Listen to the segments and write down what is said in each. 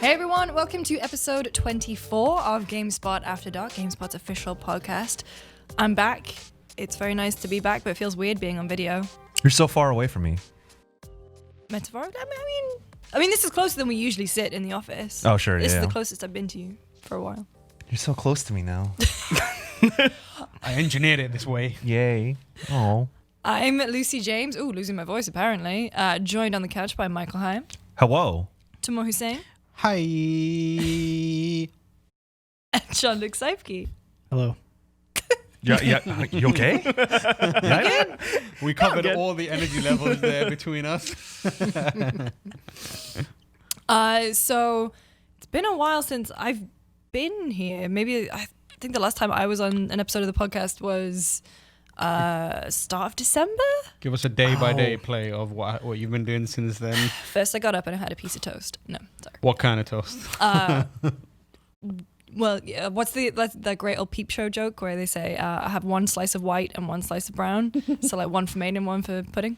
Hey everyone, welcome to episode 24 of GameSpot After Dark, GameSpot's official podcast. I'm back. It's very nice to be back, but it feels weird being on video. You're so far away from me. Metaphor? I mean, this is closer than we usually sit in the office. Oh, sure, This yeah. is the closest I've been to you for a while. You're so close to me now. I engineered it this way. Yay. Oh. I'm Lucy James. Ooh, losing my voice apparently. Joined on the couch by Michael Haim. Hello. Tamoor Hussein. Hi. And Jean-Luc Seipke. Hello. Yeah. You okay? Yeah. We covered all the energy levels there between us. So it's been a while since I've been here. Maybe I think the last time I was on an episode of the podcast was start of December. Give us a day-by-day play of what you've been doing since then. First I got up and I had a piece of toast. No, sorry. What kind of toast? Well, yeah, what's the great old peep show joke where they say I have one slice of white and one slice of brown, so like one for maid and one for pudding.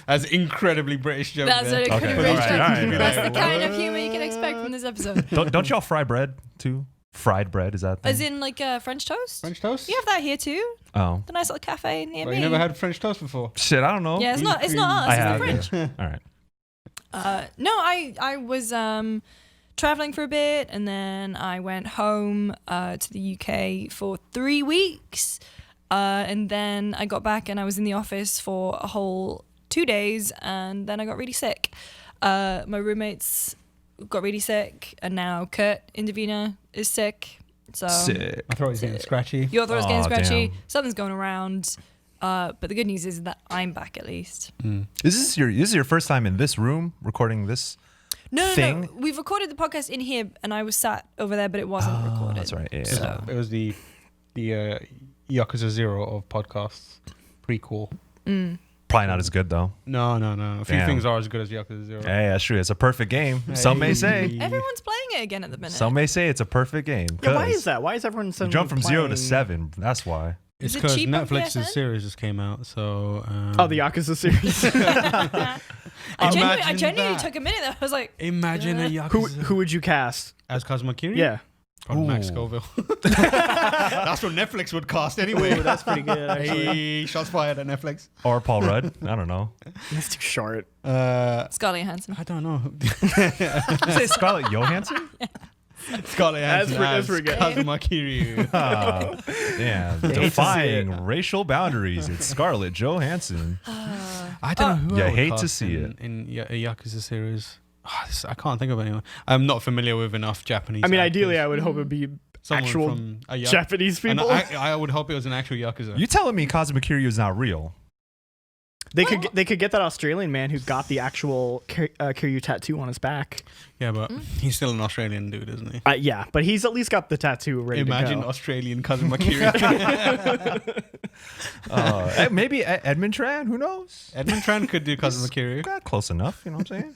That's incredibly British joke. That's there. what it could Okay, be British all joke. right. That's the kind of humor you can expect from this episode. Don't y'all fry bread too? Fried bread, is that thing? As in like French toast? French toast? You have that here too. Oh. The nice little cafe near Well, me. you never had French toast before? Shit, I don't know. Yeah, it's not us. I It's have. the French. Yeah. All right. No, I was traveling for a bit, and then I went home to the UK for 3 weeks, and then I got back and I was in the office for a whole 2 days, and then I got really sick. My roommates got really sick, and now Kurt in Davina is sick. So Sick. My throat is getting scratchy. your throat's getting Aw, scratchy. damn. Something's going around. But the good news is that I'm back at least. This is your first time in this room recording this? No, thing? we've recorded the podcast in here, and I was sat over there, but it wasn't recorded. That's right. Yeah. So- It was the Yakuza 0 of podcasts. Prequel. Probably not as good though. No. A few Damn. things are as good as Yakuza 0. Hey, that's true. It's a perfect game. Some may say. Everyone's playing it again at the minute. Some may say it's a perfect game. Yeah, why 'cause is that? Why is everyone You suddenly jump from 0 to playing- 7. That's why. It's Is it because cheap on Netflix's PSN? series just came out, so... Oh, the Yakuza series. I genuinely Imagine that. took a minute there. I was like, Imagine a who Yakuza... who would you cast? As Kazuma Kiryu? Yeah. Probably Max Ooh. Scoville. That's what Netflix would cast anyway. Ooh, that's pretty good, actually. Hey, shots fired at Netflix. Or Paul Rudd. I don't know. That's too short. Scarlett Johansson. I don't know. Did you say Scarlett Johansson? Scarlett Johansson That's pretty good. Kazuma Kiryu. Yeah, to see defying it. racial boundaries. It's Scarlett Johansson. I don't know who You I would hate to cast see in a Yakuza series. I can't think of anyone. I'm not familiar with enough Japanese I mean, actors. ideally, I would hope it'd be Someone actual from a Japanese and people. I would hope it was an actual Yakuza. You telling me Kazuma Kiryu is not real? They could get that Australian man who got the actual Kiryu tattoo on his back. Yeah, but he's still an Australian dude, isn't he? Yeah, but he's at least got the tattoo ready Imagine to go. Australian Kazuma Kiryu. Maybe Edmund Tran. Who knows? Edmund Tran could do Kazuma Kiryu. Close enough. You know what I'm saying?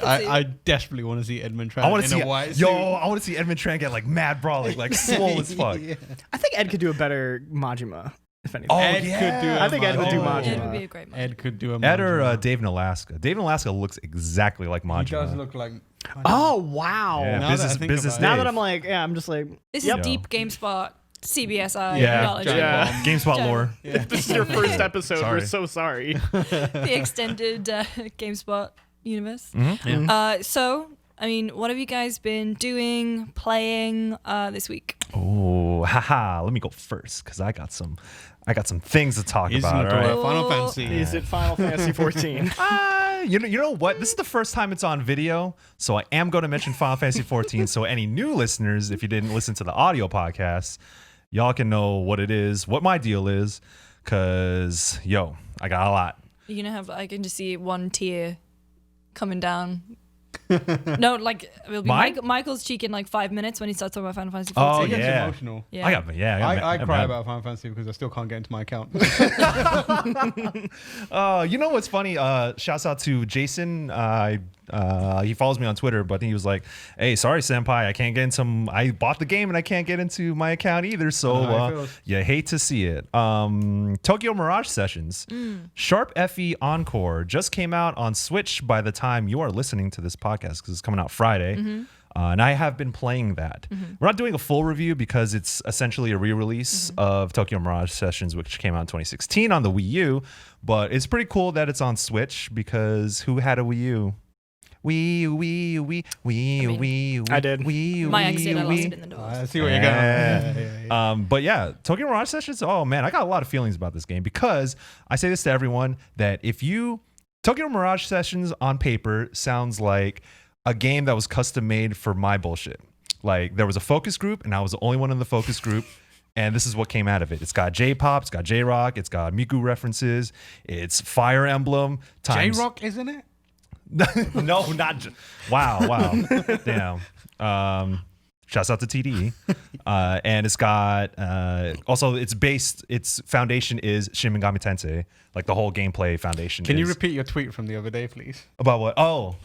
I desperately want to see Edmund Tran I want in to see a white yo. suit. I want to see Edmund Tran get like mad brawling, like swole as fuck. Yeah. I think Ed could do a better Majima, if anything. Oh, Ed yeah. could do I think Ed would do Majima. It would be a great movie. Ed could do a Ed or Majima. Dave in Alaska. Dave in Alaska looks exactly like Majima. He does look like... Oh, wow. Yeah, Now that I business, think business. about it. Now Dave. that I'm like, yeah, I'm just like, This Yep. is deep GameSpot, CBSI Yeah. knowledge. Giant Yeah. bomb. GameSpot Joe. lore. Yeah. this is your first episode. Sorry. We're so sorry. The extended GameSpot universe. Mhm. Yeah. So, I mean, what have you guys been doing, playing this week? Oh, haha. Let me go first because I got some things to talk Isn't about. it All right. Final Fantasy? Is it Final Fantasy 14? You know what? This is the first time it's on video, so I am going to mention Final Fantasy 14. So any new listeners, if you didn't listen to the audio podcast, y'all can know what it is, what my deal is, because I got a lot. You're gonna have, I can just see one tear coming down No, like it'll be Mine? Michael's cheek in like 5 minutes when he starts talking about Final Fantasy Oh, 14. It gets yeah. emotional. Yeah. I cry mad. about Final Fantasy because I still can't get into my account. You know what's funny? Shouts out to Jason. He follows me on Twitter, but he was like, "Hey, sorry, senpai, I can't get into. I bought the game and I can't get into my account either. So how it feels. you hate to see it." Tokyo Mirage Sessions, Sharp FE Encore just came out on Switch by the time you are listening to this podcast because it's coming out Friday. And I have been playing that. We're not doing a full review because it's essentially a re-release of Tokyo Mirage Sessions, which came out in 2016 on the Wii U. But it's pretty cool that it's on Switch because who had a Wii U? Wii. I did. My ex did. I lost it in the doors. I see where you're going. Yeah. But yeah, Tokyo Mirage Sessions. Oh man, I got a lot of feelings about this game because I say this to everyone that Tokyo Mirage Sessions on paper sounds like a game that was custom made for my bullshit. Like there was a focus group and I was the only one in the focus group. And this is what came out of it. It's got J-pop, it's got J-rock, it's got Miku references, it's Fire Emblem. J-rock, isn't it? No, not. Wow. Damn. Shouts out to TDE. And it's got also its foundation is Shin Megami Tensei. Like the whole gameplay foundation. Can you repeat your tweet from the other day, please? About what? Oh,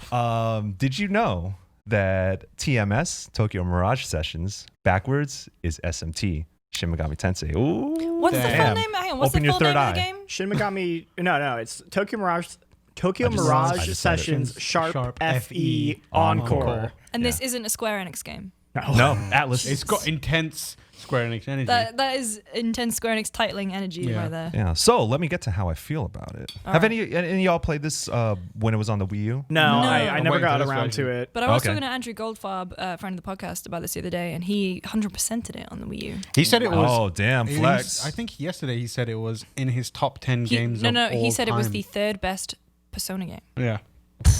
did you know that TMS Tokyo Mirage Sessions backwards is SMT Shin Megami Tensei? Ooh, What's the full damn. name? Hang on, what's Open the your full third name of the eye. game? Shin Megami. No, it's Tokyo Mirage. Tokyo I just Mirage said it. Sessions Sharp FE Encore. Encore. And this Yeah. isn't a Square Enix game. No, Atlas. It's got intense Square Enix energy. That is intense Square Enix titling energy Yeah. right there. Yeah. So let me get to how I feel about it. All Have right. any of y'all played this when it was on the Wii U? No, No. I I'm never waiting got for this around to version. it. But I was Okay. talking to Andrew Goldfarb, friend of the podcast, about this the other day, and he 100%ed it on the Wii U. He said it was. Oh damn, flex. I think yesterday he said it was in his top 10 games. No, of he all said it was time. the third best Persona game. Yeah. How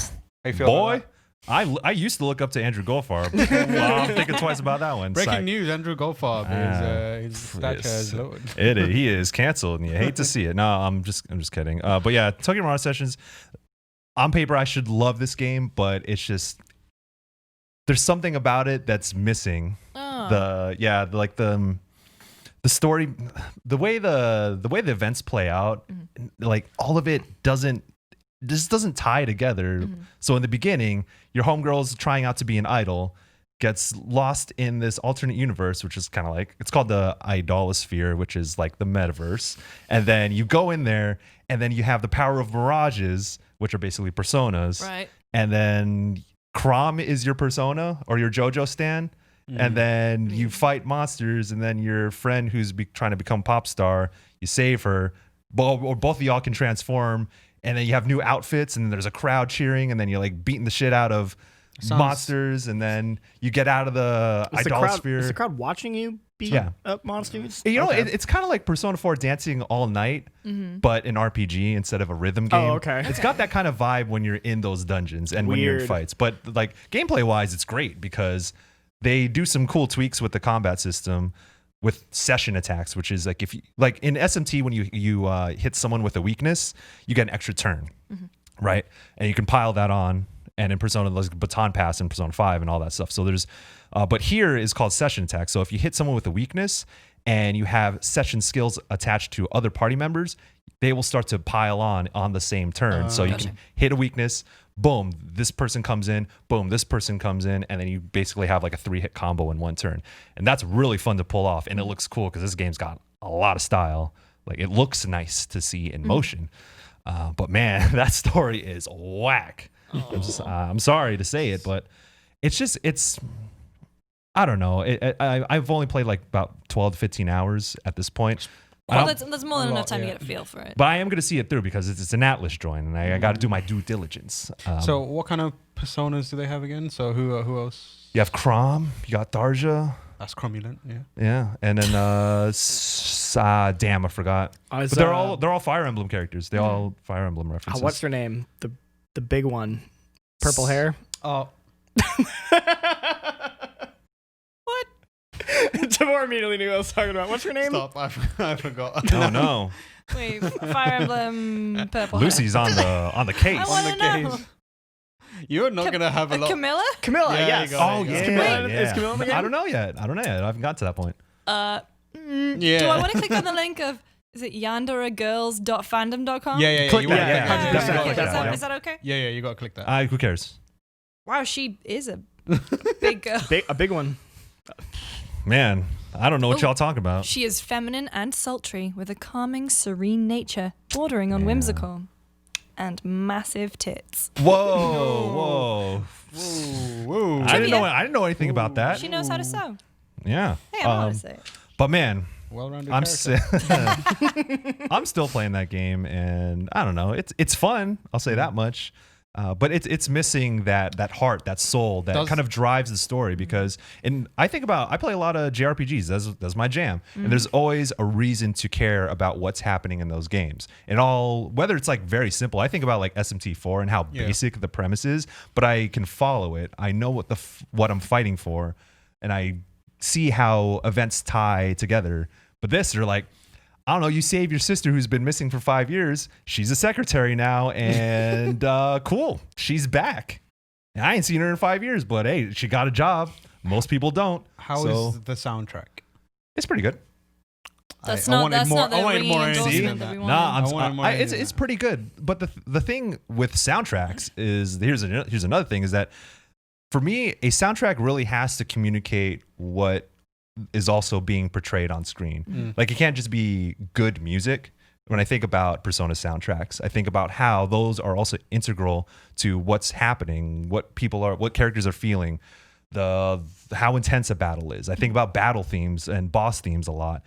you feel about Boy, that? I used to look up to Andrew Goldfarb. Well, I'm thinking twice about that one. Breaking Psych. news: Andrew Goldfarb his stature is lowered. He is canceled, and you hate to see it. No, I'm just kidding. But yeah, Tokyo Mirage Sessions. On paper, I should love this game, but it's just there's something about it that's missing. Oh. The story, the way the events play out, like all of it doesn't tie together. So in the beginning, your homegirl's trying out to be an idol, gets lost in this alternate universe, which is kind of like, it's called the idolosphere, which is like the metaverse. And then you go in there, and then you have the power of mirages, which are basically personas. Right. And then Crom is your persona or your JoJo stan. And then you fight monsters, and then your friend who's trying to become pop star, you save her, or both of y'all can transform, and then you have new outfits, and then there's a crowd cheering, and then you're like beating the shit out of monsters, and then you get out of the idolosphere. Is the crowd watching you beat up monsters? You know, Okay. it's kind of like Persona 4 Dancing All Night, but an RPG instead of a rhythm game. Oh, okay. It's got that kind of vibe when you're in those dungeons and when you're in Weird. fights. But like gameplay wise, it's great because they do some cool tweaks with the combat system with session attacks, which is like if you like in SMT when you hit someone with a weakness, you get an extra turn, right? And you can pile that on. And in Persona, there's Baton Pass and Persona 5 and all that stuff. So there's, but here is called session attack. So if you hit someone with a weakness and you have session skills attached to other party members, they will start to pile on the same turn. So you can hit a weakness, boom, this person comes in, boom, this person comes in, and then you basically have like a 3-hit combo in one turn. And that's really fun to pull off. And it looks cool because this game's got a lot of style. Like it looks nice to see in motion. But man, that story is whack. I'm sorry to say it, but it's I don't know. I've only played like about 12 to 15 hours at this point. Well, that's more than a enough lot, time to yeah. get a feel for it. But I am going to see it through because it's an Atlas join, and I got to do my due diligence. So what kind of personas do they have again? So who else? You have Crom, you got Darja, That's cromulent, yeah. yeah, and then damn, I forgot. But they're all Fire Emblem characters. They all Fire Emblem references. What's their name? The big one, purple hair. Oh, What? Tamoor immediately knew what I was talking about. What's her name? stop! I forgot. Oh no, Wait, Fire Emblem Purple. Lucy's on the I case. want to know. You're not gonna have a lot. Camilla? Camilla, Yeah, yes. you got Oh it, you yeah, got Is Camilla, yeah. is Camilla in the game? I don't know yet. I haven't got to that point. Yeah. Do I want to click on the link of, is it yanderagirls.fandom.com? Yeah. Click You that, wanna yeah. click Alright, that. Definitely okay. click that, yeah. Is that okay? Yeah. You gotta click that. Who cares? Wow, she is a big girl. A big one. Man, I don't know what Oh. y'all talking about. She is feminine and sultry with a calming, serene nature bordering on Yeah. whimsical and massive tits. Whoa. Whoa. I didn't know anything about that. She knows how to sew. Yeah. Hey, I know how to say it. But man, Well-rounded I'm character. I'm still playing that game, and I don't know. It's fun. I'll say that much. But it's missing that heart, that soul that kind of drives the story. Because I play a lot of JRPGs. That's my jam. And there's always a reason to care about what's happening in those games. And whether it's like very simple. I think about like SMT4 and how basic the premise is, but I can follow it. I know what I'm fighting for, and I see how events tie together. But they're like, I don't know, you save your sister who's been missing for 5 years. She's a secretary now, and cool, she's back. And I ain't seen her in 5 years, but hey, she got a job. Most people don't. How is the soundtrack? It's pretty good. That's I not wanted more- the I wanted ringing more energy endorsement than that that. we Nah, wanted. it's pretty good. But the thing with soundtracks is here's another thing is that for me, a soundtrack really has to communicate what is also being portrayed on screen. Like it can't just be good music. When I think about Persona soundtracks, I think about how those are also integral to what's happening, what characters are feeling, how intense a battle is. I think about battle themes and boss themes a lot.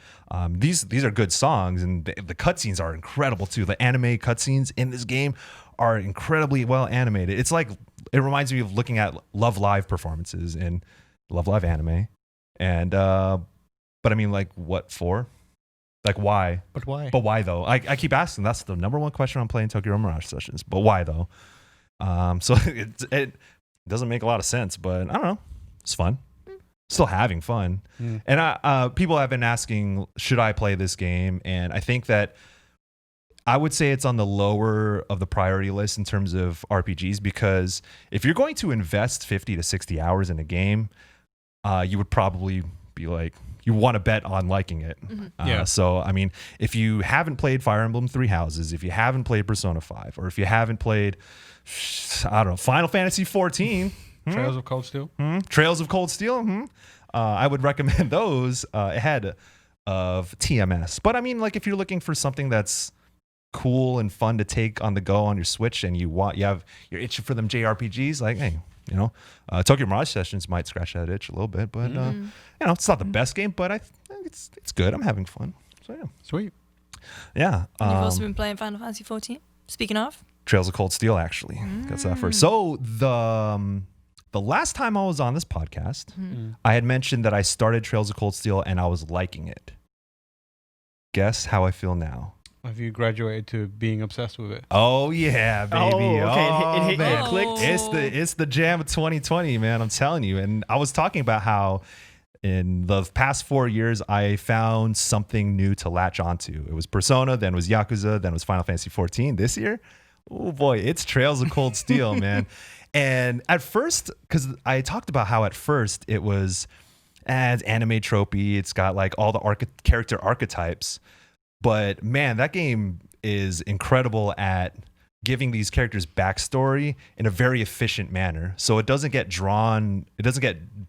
These are good songs, and the cutscenes are incredible too. The anime cutscenes in this game are incredibly well animated. It reminds me of looking at Love Live performances in Love Live anime. And but I mean, like, what for? Like, why? But why? But why though? I keep asking. That's the number one question I'm playing Tokyo Mirage Sessions. But why though? So it doesn't make a lot of sense. But I don't know. It's fun. Still having fun. And people have been asking, should I play this game? And I think that I would say it's on the lower of the priority list in terms of RPGs, because if you're going to invest 50 to 60 hours in a game, you would probably be like, you want to bet on liking it. So, I mean, if you haven't played Fire Emblem Three Houses, if you haven't played Persona 5, or if you haven't played, I don't know, Final Fantasy 14, Trails of Cold Steel. Trails of Cold Steel, I would recommend those ahead of TMS. But I mean, like, if you're looking for something that's cool and fun to take on the go on your Switch, and you're itching for them JRPGs, like, hey, Tokyo Mirage Sessions might scratch that itch a little bit, but it's not the best game, but I think it's good. I'm having fun. So yeah, Sweet. yeah. And you've also been playing Final Fantasy 14. Speaking of, Trails of Cold Steel, actually, got that first. So the last time I was on this podcast, I had mentioned that I started Trails of Cold Steel and I was liking it. Guess how I feel now. Have you graduated to being obsessed with it? Oh yeah, baby. Oh, okay. Oh, It man. clicked. It's the jam of 2020, man. I'm telling you. And I was talking about how in the past 4 years I found something new to latch onto. It was Persona, then it was Yakuza, then it was Final Fantasy 14. This year, oh boy, it's Trails of Cold Steel, man. And at first, because I talked about how at first it was it's anime tropey, it's got like all the character archetypes. But man, that game is incredible at giving these characters backstory in a very efficient manner. So it doesn't get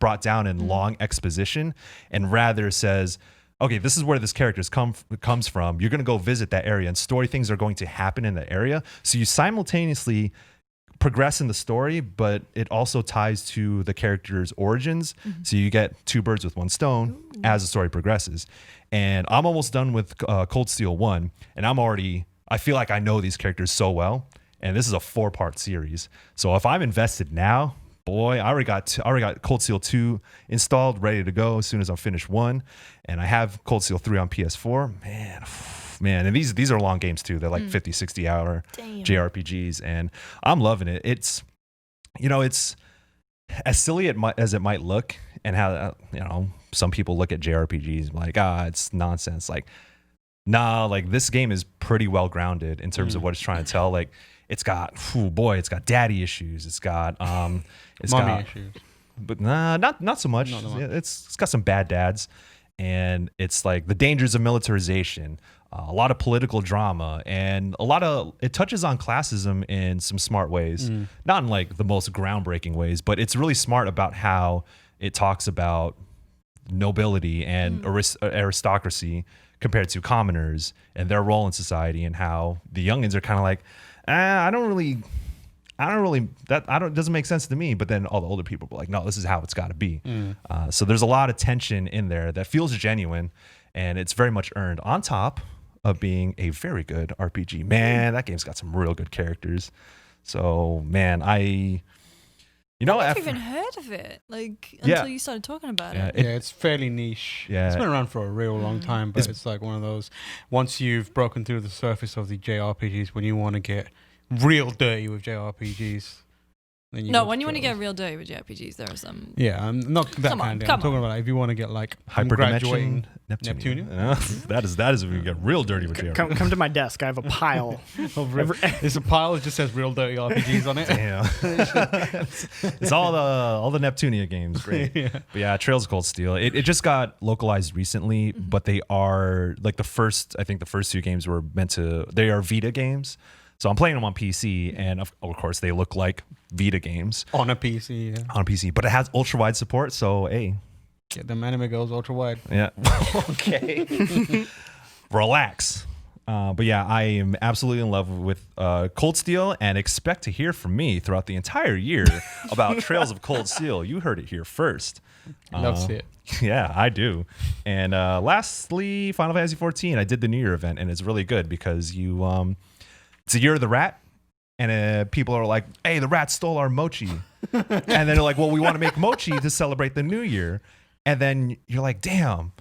brought down in long exposition, and rather says, okay, this is where this character comes from. You're going to go visit that area, and story things are going to happen in the area. So you simultaneously progress in the story, but it also ties to the character's origins. So you get two birds with one stone as the story progresses. And I'm almost done with Cold Steel 1, and I feel like I know these characters so well. And this is a 4-part series. So if I'm invested now, boy, I already got Cold Steel 2 installed, ready to go as soon as I finish 1. And I have Cold Steel 3 on PS4. Man, and these are long games too. They're like 50, 60 hour JRPGs, and I'm loving it. It's as silly as it might look, and how some people look at JRPGs like, it's nonsense. Like, nah, like this game is pretty well grounded in terms of what it's trying to tell. Like, it's got daddy issues. It's got Mommy issues. but not so much. Not that much. It's got some bad dads, and it's like the dangers of militarization, a lot of political drama, and it touches on classism in some smart ways, not in like the most groundbreaking ways, but it's really smart about how it talks about nobility and aristocracy compared to commoners and their role in society, and how the youngins are kind of like, it doesn't make sense to me. But then all the older people were like, no, this is how it's got to be. So there's a lot of tension in there that feels genuine, and it's very much earned on top of being a very good RPG. Man, that game's got some real good characters. So man, I never even heard of it, until you started talking about it. It's fairly niche. Yeah. It's been around for a real long time, but it's like one of those, once you've broken through the surface of the JRPGs, when you want to get real dirty with JRPGs, then when you want to get real dirty with JRPGs, there are some. Yeah, I'm not that kind of. I'm talking about if you want to get like hyperdimension Neptunia. that is if you get real dirty with JRPGs. Come to my desk. I have a pile. It's a pile that just says real dirty RPGs on it. Damn. It's all the Neptunia games. Great. But yeah, Trails of Cold Steel. It just got localized recently, but they are like the first 2 games were they are Vita games. So I'm playing them on PC, and of course they look like Vita games on a PC. Yeah. On a PC, but it has ultra wide support. So hey, get them anime girls ultra wide. Yeah. Okay. Relax. But yeah, I am absolutely in love with Cold Steel, and expect to hear from me throughout the entire year about Trails of Cold Steel. You heard it here first. Love to see it. Yeah, I do. And lastly, Final Fantasy 14. I did the New Year event, and it's really good because it's a year of the rat, and people are like, hey, the rat stole our mochi. And then they're like, well, we want to make mochi to celebrate the new year. And then you're like, damn,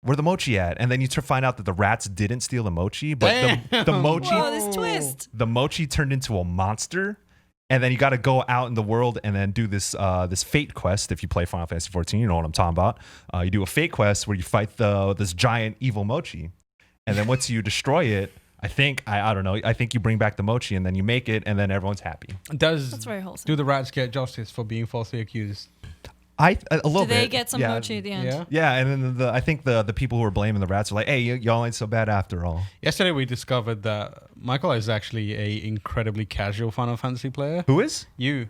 where the mochi at? And then you find out that the rats didn't steal the mochi, but the mochi, whoa, this twist. The mochi turned into a monster. And then you got to go out in the world and then do this fate quest. If you play Final Fantasy 14, you know what I'm talking about. You do a fate quest where you fight this giant evil mochi. And then once you destroy it, I don't know. I think you bring back the mochi and then you make it, and then everyone's happy. That's very wholesome. Do the rats get justice for being falsely accused? A little bit. Do they get some mochi at the end? Yeah, and then I think the people who are blaming the rats are like, hey, y'all ain't so bad after all. Yesterday we discovered that Michael is actually a incredibly casual Final Fantasy player. Who is? You.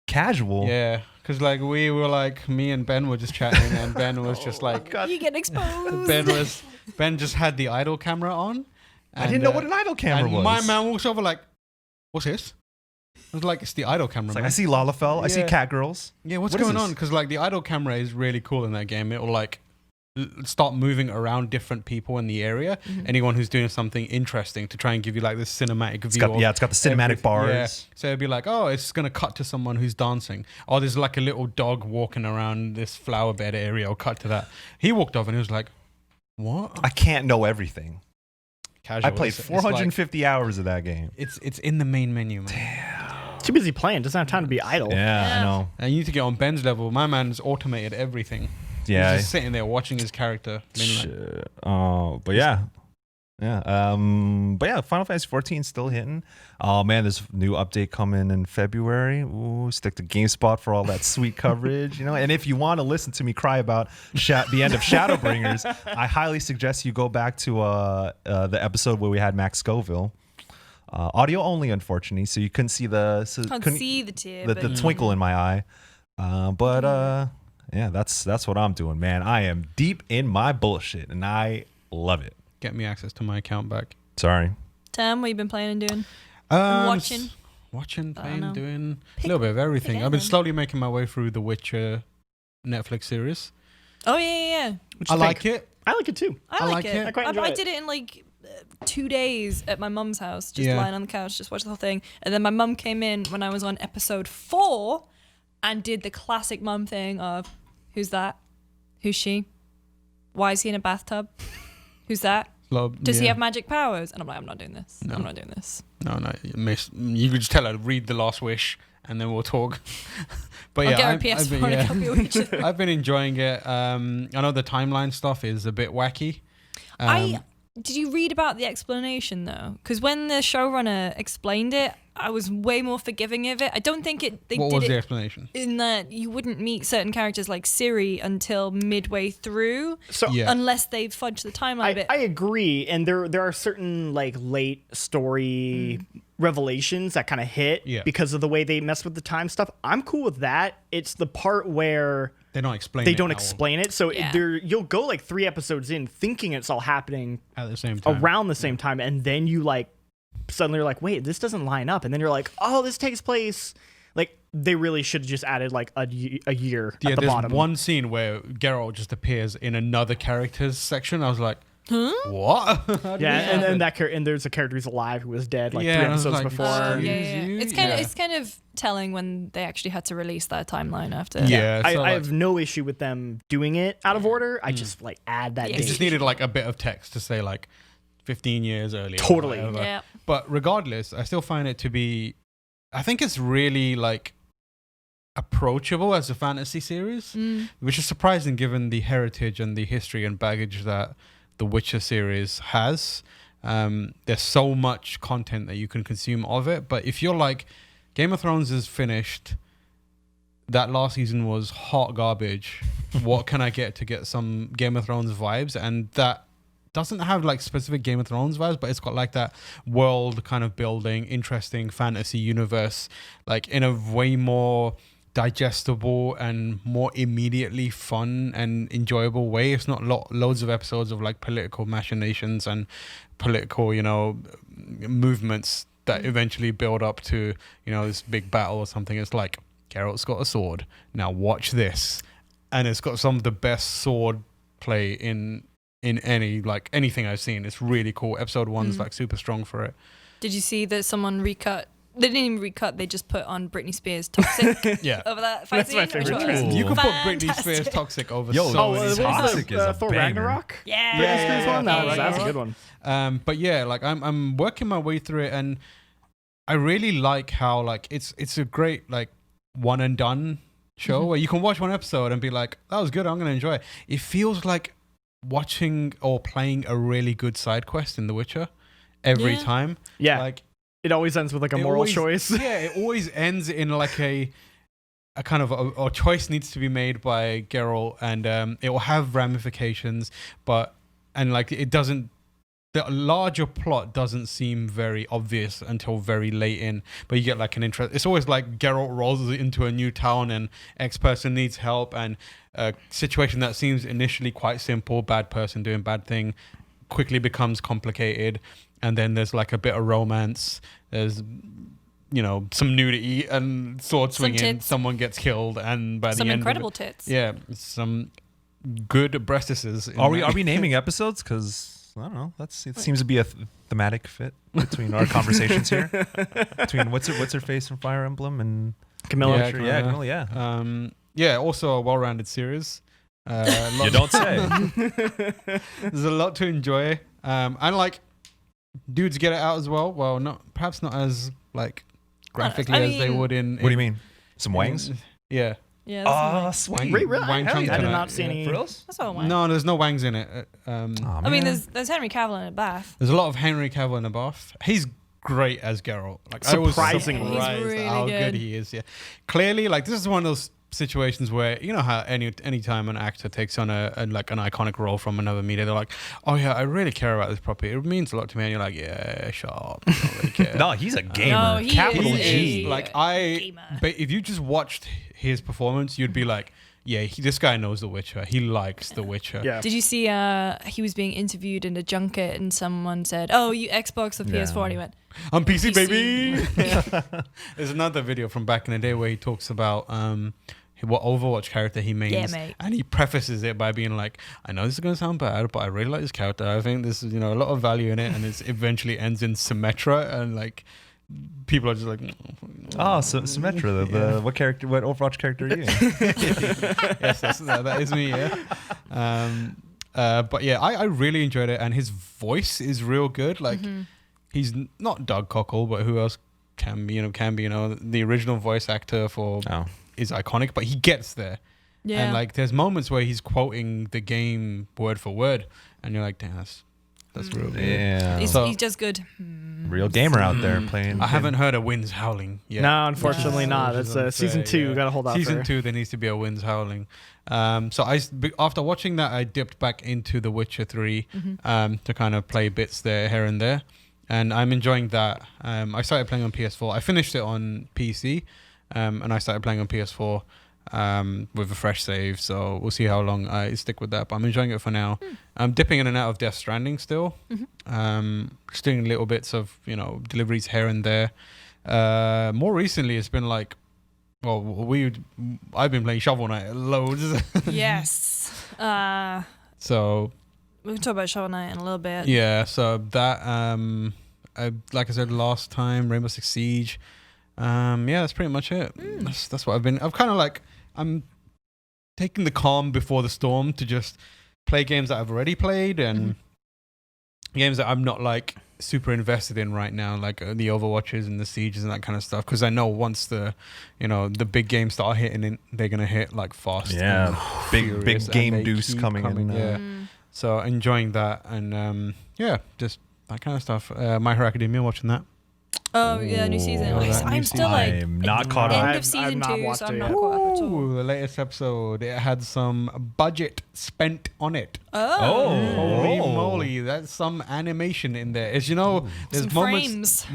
Casual? Yeah, because we were me and Ben were just chatting, and Ben was just like, you get exposed. Ben just had the idle camera on. I didn't know what an idle camera was. My man walks over like, what's this? I was like, it's the idle camera. It's like, I see Lalafell. I see Cat Girls. Yeah, what's going on? Because the idle camera is really cool in that game. It'll start moving around different people in the area. Mm-hmm. Anyone who's doing something interesting to try and give you this cinematic view. It's got the cinematic bars. Yeah. So it'd be like, oh, it's going to cut to someone who's dancing. Or there's a little dog walking around this flower bed area. Or cut to that. He walked over and he was like, what? I can't know everything. Casual. I played 450 hours of that game. It's in the main menu, man. Damn. Too busy playing. Doesn't have time to be idle. Yeah, I know. And you need to get on Ben's level. My man's automated everything. Yeah. He's just sitting there watching his character. But yeah. Final Fantasy 14 still hitting. Oh man, there's a new update coming in February. Ooh, stick to GameSpot for all that sweet coverage, And if you want to listen to me cry about the end of Shadowbringers, I highly suggest you go back to the episode where we had Max Scoville. Audio only, unfortunately, so you couldn't see the tear, the twinkle in my eye. Yeah, that's what I'm doing, man. I am deep in my bullshit, and I love it. Get me access to my account back. Sorry. Tam, what you been playing and doing? Watching, playing, doing a little bit of everything. I've been slowly making my way through the Witcher Netflix series. Oh yeah. I like it. I like it too. I like it. I quite enjoy it. I did it in 2 days at my mum's house, just lying on the couch, just watch the whole thing. And then my mum came in when I was on episode 4 and did the classic mum thing of, who's that? Who's she? Why is he in a bathtub? Who's that? Does he have magic powers? And I'm like, I'm not doing this. No. I'm not doing this. No. You could just tell her, read The Last Wish, and then we'll talk. But I'll get her PS4 and a copy of Witcher. I've been enjoying it. I know the timeline stuff is a bit wacky. I Did you read about the explanation though? Because when the showrunner explained it, I was way more forgiving of it. I don't think they What did was it the explanation? in that you wouldn't meet certain characters like Siri until midway through, So Yeah. unless they fudge the timeline a bit. I agree, and there are certain like late story revelations that kind of hit because of the way they mess with the time stuff. I'm cool with that. It's the part where They don't explain. they don't explain it, so Yeah. you'll go like 3 episodes in thinking it's all happening at the same time. around the same time, and then you like suddenly you're like, wait, this doesn't line up, and then you're like, oh, this takes place. Like they really should have just added like a year at the there's bottom. one scene where Geralt just appears in another character's section. I was like, what? How did Yeah, this and happen? and there's a character who's alive who was dead like Yeah, 3 and I was episodes like, before. Oh, Excuse yeah. you? It's kind of telling when they actually had to release their timeline after. Yeah, I so, like, have no issue with them doing it out of order. I just like add that Yeah, It date. just needed like a bit of text to say like 15 years earlier. or Totally. whatever. Yeah. But regardless, I still find it to be, I think it's really like approachable as a fantasy series, which is surprising given the heritage and the history and baggage that the Witcher series has. There's so much content that you can consume of it. But if you're like, Game of Thrones is finished, that last season was hot garbage. What can I get to get some Game of Thrones vibes? And that doesn't have like specific Game of Thrones vibes, but it's got like that world kind of building, interesting fantasy universe, like in a way more digestible and more immediately fun and enjoyable way. It's not loads of episodes of like political machinations and political, movements that eventually build up to, this big battle or something. It's like, Geralt's got a sword. Now watch this. And it's got some of the best sword play in any, like anything I've seen. It's really cool. Episode 1's like super strong for it. Did you see that someone recut? They didn't even recut. They just put on Britney Spears "Toxic" Yeah. over that fight That's scene. my favorite which was trend. You could put Britney fantastic. Spears Toxic over Yo, so Oh, many what was times. Toxic is a Thor banger. Ragnarok? Yeah. Britney Spears one? Yeah. That's a good one. But yeah, like I'm working my way through it, and I really like how like it's a great like one and done show where you can watch one episode and be like, that was good, I'm gonna enjoy it. It feels like watching or playing a really good side quest in The Witcher every Yeah. time. Yeah, Like it always ends with like a it moral always- choice. Yeah, it always ends in like a kind of a choice needs to be made by Geralt, and it will have ramifications, and like it doesn't. The larger plot doesn't seem very obvious until very late in, but you get like an interest. It's always like Geralt rolls into a new town and X person needs help, and a situation that seems initially quite simple, bad person doing bad thing, quickly becomes complicated, and then there's like a bit of romance. There's some nudity and sword Some swinging. tits. Someone gets killed, and by Some the end, incredible of it, tits. yeah, some good breastises. in Are we that. naming episodes? Because I don't know. It seems to be a thematic fit between our conversations here. Between what's her face from Fire Emblem and Camilla. Yeah, yeah, Camilla. yeah. Yeah, also a well-rounded series. You don't say. There's a lot to enjoy. And like, dudes get it out as well. Well, perhaps not as like graphically I as they mean- would in. What do you mean? Some wangs? Yeah. Yeah. That's nice. Sweet. Wait, really? Wang Hell Chung yeah, I did tonight, not see yeah. any. For reals? That's all. Right. No, there's no wangs in it. Aw, I mean, man. there's Henry Cavill in a bath. There's a lot of Henry Cavill in the bath. He's great as Geralt. Like I was Surprisingly. He's surprised really how good. good he is. Yeah, clearly, like this is one of those situations where you know how any time an actor takes on like an iconic role from another media, they're like, oh yeah, I really care about this property. It means a lot to me. And you're like, yeah, shut up. I don't really care. No, he's a gamer. No, he Capital is G. a- Like gamer. but if you just watched his performance, you'd be like, yeah, this guy knows The Witcher. He likes The Witcher. Yeah. Did you see he was being interviewed in a junket and someone said, "Oh, you Xbox or PS4?" Yeah. And he went, I'm PC, PC. baby. There's another video from back in the day where he talks about what Overwatch character he mains. Yeah, mate. And he prefaces it by being like, I know this is going to sound bad, but I really like this character. I think this is, a lot of value in it. And it eventually ends in Symmetra. And like, people are just like, Oh, so Symmetra, what Overwatch character are you? yes, that is me, yeah. But yeah, I really enjoyed it. And his voice is real good. Like, he's not Doug Cockle, but who else can be, the original voice actor for is iconic, but he gets there. "Yeah." And like, there's moments where he's quoting the game word for word, and you're like, damn, that's That's real good. Yeah. He's just good. Real gamer out there playing. I haven't heard a Winds Howling yet. No, unfortunately not. That's season 2. Yeah. Got to hold out. Season 2, there needs to be a Winds Howling. So after watching that, I dipped back into The Witcher 3 to kind of play bits there, here and there. And I'm enjoying that. I started playing on PS4. I finished it on PC, and I started playing on PS4 with a fresh save. So we'll see how long I stick with that. But I'm enjoying it for now. I'm dipping in and out of Death Stranding still. Just doing little bits of, deliveries here and there. More recently, it's been like, I've been playing Shovel Knight loads. Yes. So we'll talk about Shovel Knight in a little bit. yeah, so that like I said last time, Rainbow Six Siege. That's pretty much it. That's what I've kind of like. I'm taking the calm before the storm to just play games that I've already played and games that I'm not like super invested in right now, like the Overwatches and the Sieges and that kind of stuff. Because I know once the big games start hitting, they're gonna hit like fast. Yeah, big game deuce coming in. Yeah. So enjoying that and just that kind of stuff. My Hero Academia, watching that. Oh yeah, new season. I'm still like I'm not caught up. end of season 2, so I'm not caught up at all. Ooh, the latest episode, it had some budget spent on it. Holy moly, that's some animation in there. As you know, there's moments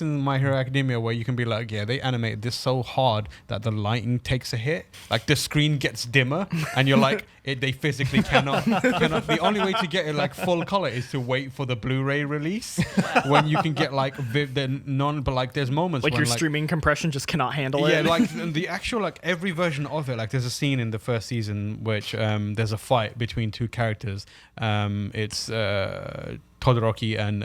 in My Hero Academia where you can be like, yeah, they animated this so hard that the lighting takes a hit. Like the screen gets dimmer and you're like, they physically cannot. The only way to get it like full color is to wait for the Blu-ray release when you can get like there's moments like when your streaming compression just cannot handle it. Yeah, like the actual like every version of it. Like there's a scene in the first season which there's a fight between two characters. It's Todoroki and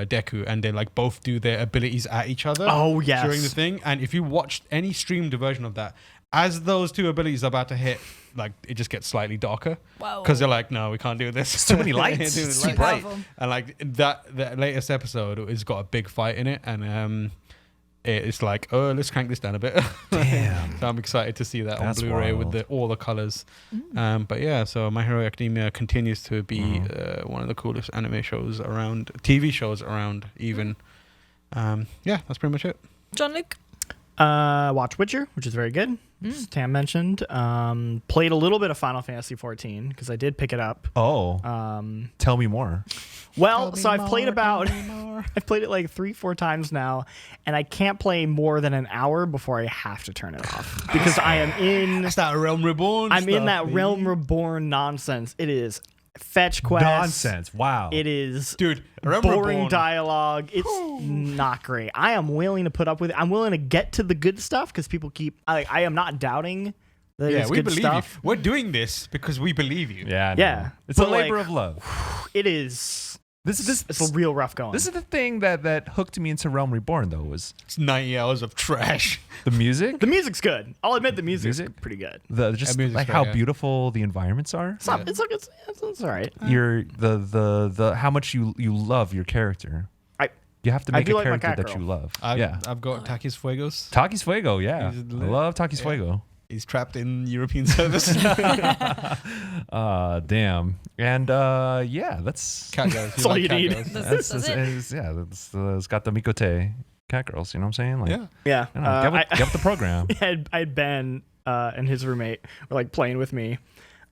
Deku, and they like both do their abilities at each other. Oh yes. During the thing, and if you watched any streamed version of that, as those two abilities are about to hit, like it just gets slightly darker. Wow. Because they're like, no, we can't do this. It's too many lights. It's too bright. And like that latest episode has got a big fight in it, and it's like, oh, let's crank this down a bit. Damn. So I'm excited to see that That's on Blu-ray wild. with all the colors. But yeah, so My Hero Academia continues to be one of the coolest anime shows around, TV shows around even. That's pretty much it. Jean-Luc? Watch Witcher, which is very good. As Tam mentioned. Played a little bit of Final Fantasy 14 because I did pick it up. Tell me more. Well, so I've played I've played it like 3-4 times now, and I can't play more than an hour before I have to turn it off because I am in. That's that Realm Reborn. I'm in that Realm Reborn nonsense. It is fetch quests. Nonsense. Wow. It is, dude. Realm boring Reborn. dialogue. It's not great. I am willing to put up with it. I'm willing to get to the good stuff because people keep. I am not doubting that it's we good believe stuff. you. We're doing this because we believe you. Yeah. No. Yeah. It's a But, labor like, of love. It is. It's a real rough going. This is the thing that hooked me into Realm Reborn though, was It's 90 hours of trash. the music. The music's good. I'll admit the music's Music? pretty good. Just music's like great, how yeah. beautiful the environments are. It's all right. You're the how much you love your character. You have to I make do a like my character cat that you girl. love. I've got Takis Fuegos. Takis Fuego, yeah. He's I lit. love Takis Yeah. Fuego. He's trapped in European service. Damn. And that's Cat girls. That's all you need. That's it. it's got the Mikote cat girls. You know what I'm saying? Like, Yeah. Yeah. you know, get with the program. I had Ben and his roommate were like playing with me,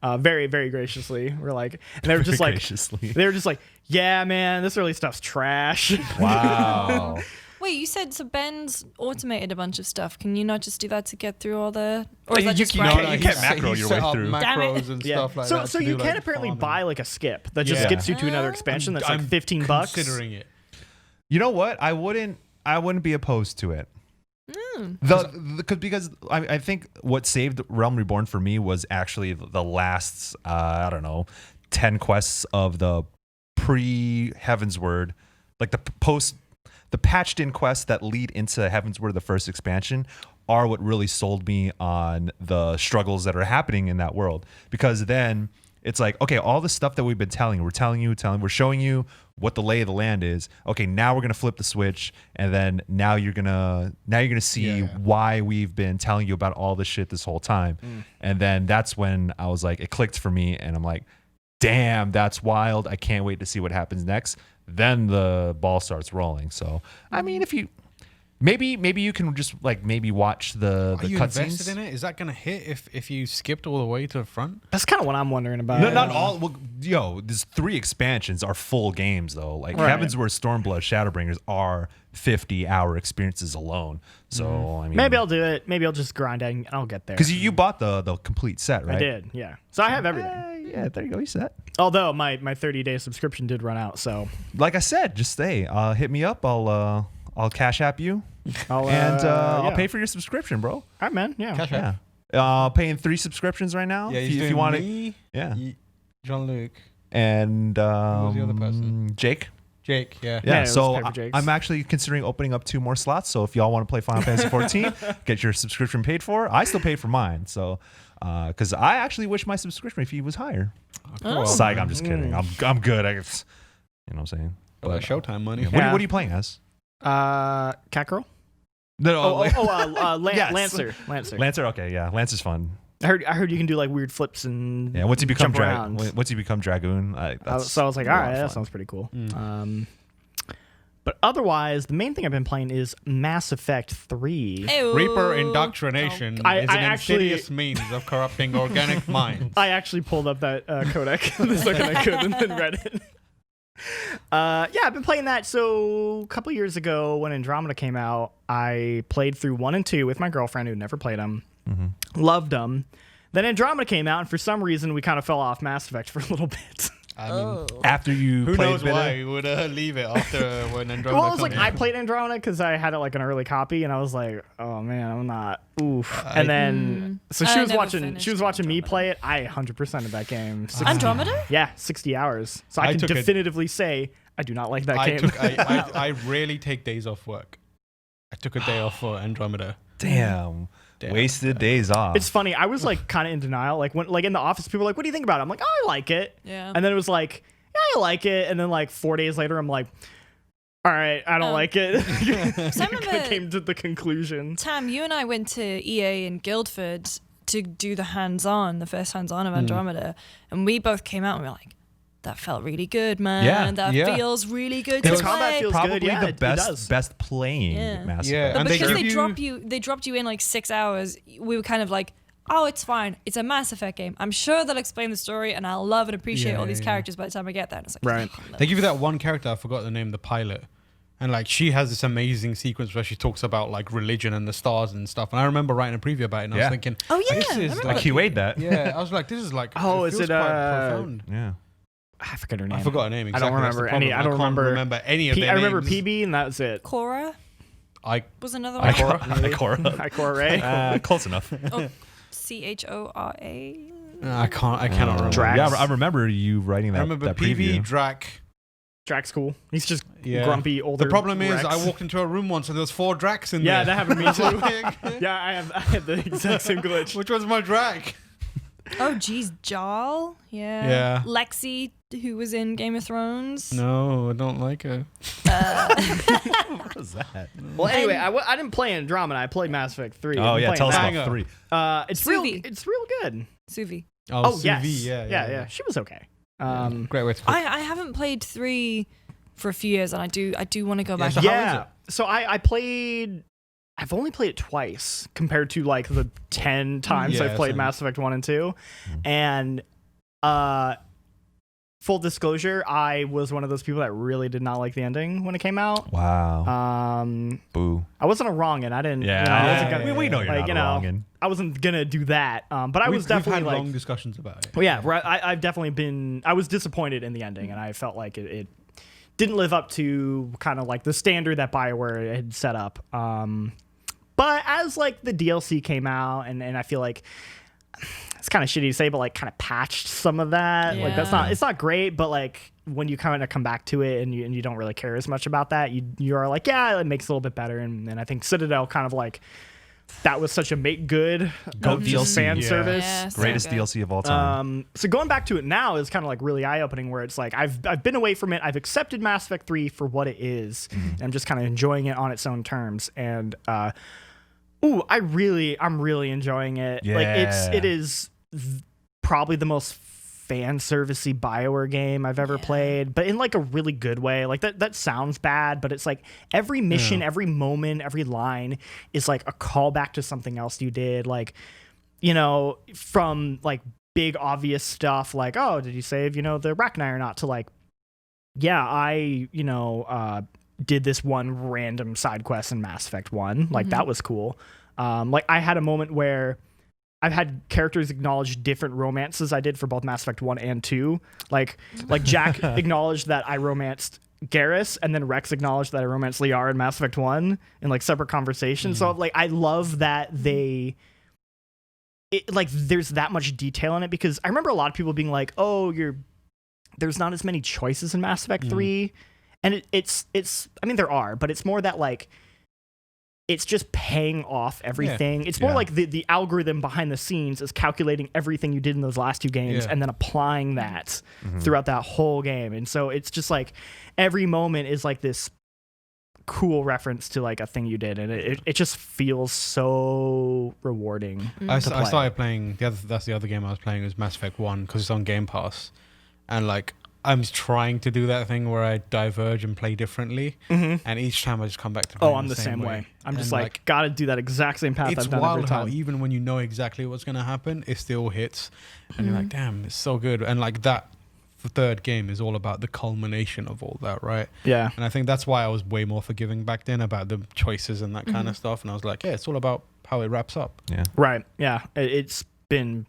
very very graciously. We're like, and they were just like, graciously. they were just like, yeah, man, this early stuff's trash. Wow. Wait, you said so Ben's automated a bunch of stuff. Can you not just do that to get through all the... Or is that just you right? can't macro your way through. Damn it. Macros and Yeah. stuff like that. So to you do, can like, apparently farming. buy like a skip that just Yeah. skips you to another expansion that's like I'm $15. Considering it. You know what? I wouldn't be opposed to it. Because I think what saved Realm Reborn for me was actually the last 10 quests of the pre Heavensward, like the patched in quests that lead into Heavensward, the first expansion, are what really sold me on the struggles that are happening in that world. Because then it's like, okay, all the stuff that we've been telling you, we're showing you what the lay of the land is. Okay, now we're gonna flip the switch, and then now you're gonna see why we've been telling you about all this shit this whole time. And then that's when I was like, it clicked for me, and I'm like, damn, that's wild. I can't wait to see what happens next. Then the ball starts rolling. So, I mean, if you maybe you can just like maybe watch the Are you cutscenes. invested in it? Is that gonna hit if you skipped all the way to the front? That's kind of what I'm wondering about. No, not all. Well, these 3 expansions are full games though. Like Right. Heavensward, Stormblood, Shadowbringers are 50-hour experiences alone. So I mean, Maybe I'll do it. Maybe I'll just grind it and I'll get there. because you bought the complete set, right? I did, yeah. So I have everything. Yeah, there you go. You set. Although my 30-day subscription did run out, so Like I said, just stay. Hit me up. I'll cash app you, I'll I'll yeah. pay for your subscriction, bro. All right, man. Yeah. Cash Yeah. App. Paying 3 subscriptions right now. Yeah, if he's you, doing if you want it. me, Yeah. Jean-Luc, And was the other person? Jake. Jake. Yeah. Yeah, it was so Paper Jake's. I'm actually considering opening up 2 more slots. So if y'all want to play Final Fantasy 14, get your subscription paid for. I still paid for mine. So because I actually wish my subscription fee was higher. Oh. Psych, I'm just kidding. I'm good. You know what I'm saying? Well, Showtime money. Yeah. What are you playing as? Cat Girl? No, Yes. Lancer. Lancer. Okay, yeah, Lancer's fun. I heard you can do like weird flips and Yeah, once you become jump around. once you become Dragoon, So I was like, all right, that fun. sounds pretty cool. But otherwise, the main thing I've been playing is Mass Effect 3. Ew. Reaper indoctrination I is an actually- insidious means of corrupting organic minds. I actually pulled up that codec the second I could and then read it. Yeah, I've been playing that. So a couple years ago when Andromeda came out, I played through 1 and 2 with my girlfriend who never played them. Loved them. Then Andromeda came out, and for some reason we kind of fell off Mass Effect for a little bit. I mean, After you who played knows Beta- why you would leave it after when Andromeda Well, it was like comes I out. played Andromeda because I had it like an early copy, and I was like, "Oh man, I'm not." Oof. And then so she I was never watching. finished She was watching me Andromeda. play it. I 100% of that game. Andromeda? Yeah, 60 hours. So I I can took it- definitively say I do not like that I game. took I rarely take days off work. I took a day off for Andromeda. Damn. Wasted days off. It's funny. I was like kind of in denial. Like when in the office, people were like, "What do you think about it?" I'm like, "Oh, I like it." Yeah. And then it was like, "Yeah, I like it." And then like 4 days later, I'm like, "All right, I don't like it." So I remember- I came to the conclusion. Tam, you and I went to EA in Guildford to do the first hands-on of Andromeda, and we both came out and we were like, that felt really good, man. Yeah, that yeah. feels really good The to combat play. feels probably good. Yeah, the it does. best playing Yeah. Mass Yeah, Effect. But and they because give they dropped you in like 6 hours, we were kind of like, oh, it's fine. It's a Mass Effect game. I'm sure they'll explain the story, and I'll love and appreciate Yeah, all these yeah. characters by the time I get there. And it's like, Right. oh, no. They give you that one character, I forgot the name, the pilot. And like she has this amazing sequence where she talks about like religion and the stars and stuff. And I remember writing a preview about it and I Yeah. was thinking, Oh, yeah, this I is remember I like, QA'd that. yeah, I was like, this is like, Oh, is feels it, quite profound. Yeah. I forget her name. I forgot her name. I don't Exactly. That's the remember any. problem. I don't can't remember any of their I remember names. PB, and that's it. Cora I was another one. Ikora. Ikora Ray. Close enough. Oh, CHORA. I cannot remember. Drax. Yeah, I remember you writing that. I remember that PV, preview. Drac. Drax cool. He's just Yeah. grumpy older. The problem is, Rex. I walked into a room once and there was 4 Dracs in Yeah, there. that happened to me too. Yeah, I had the exact same glitch. Which was my Drac? Oh, geez, Jarl. Yeah. Yeah. Lexi, who was in Game of Thrones. No, I don't like her. What was that? Well, anyway, I didn't play Andromeda. I played Mass Effect 3. Oh I've been yeah, playing tell us that. about 3. Suvi. It's real good. Suvi. Oh, Oh yes, CV, yeah. She was okay. Great way to put I haven't played 3 for a few years, and I do want to go back. so how is Yeah. it? So I played. I've only played it twice compared to like the 10 times Yeah, I've played same. Mass Effect 1 and 2. And full disclosure, I was one of those people that really did not like the ending when it came out. Wow. Boo. I wasn't a wrongin'. I didn't. Yeah. You know, I wasn't gonna, we know you're like, not you know, wrongin'. I wasn't gonna do that. But I was definitely we've had like. long discussions about it. Well, yeah, I've definitely been. I was disappointed in the ending, and I felt like it didn't live up to kind of like the standard that BioWare had set up. But as like the DLC came out, and I feel like it's kind of shitty to say, but like kind of patched some of that. Like that's Yeah. it's not great, but like when you kind of come back to it and you don't really care as much about that, you are like, yeah, it makes it a little bit better. And I think Citadel kind of like that was such a make good Go of just DLC. fan Yeah. service. Yeah, so Greatest good. DLC of all time. So going back to it now is kind of like really eye-opening where it's like I've been away from it. I've accepted Mass Effect 3 for what it is. And I'm just kind of enjoying it on its own terms. And I'm really enjoying it. Like Yeah. it is probably the most fan servicey BioWare game I've ever played, but in like a really good way. Like that sounds bad, but it's like every mission, every moment, every line is like a callback to something else you did. Like, you know, from like big obvious stuff like, oh, did you save, you know, the Arachnite or not, to like, yeah, I, you know, did this one random side quest in Mass Effect 1. Like that was cool. Like I had a moment where I've had characters acknowledge different romances I did for both Mass Effect 1 and 2. Like Jack acknowledged that I romanced Garrus, and then Rex acknowledged that I romanced Liara in Mass Effect 1 in like separate conversations. So like I love that like there's that much detail in it, because I remember a lot of people being like, oh, there's not as many choices in Mass Effect 3. And it's I mean there are, but it's more that like it's just paying off everything. It's more like the algorithm behind the scenes is calculating everything you did in those last two games and then applying that throughout that whole game. And so it's just like every moment is like this cool reference to like a thing you did, and it just feels so rewarding. I started playing that's the other game I was playing, was Mass Effect 1, because it's on Game Pass, and like I'm trying to do that thing where I diverge and play differently, and each time I just come back to playing I'm the same way. I'm just like gotta do that exact same path it's I've done wild every time. how even when you know exactly what's gonna happen, it still hits, and you're like, damn, it's so good. And like that third game is all about the culmination of all that, right? Yeah. And I think that's why I was way more forgiving back then about the choices and that kind of stuff. And I was like, yeah, it's all about how it wraps up. Yeah. Right. Yeah. It's been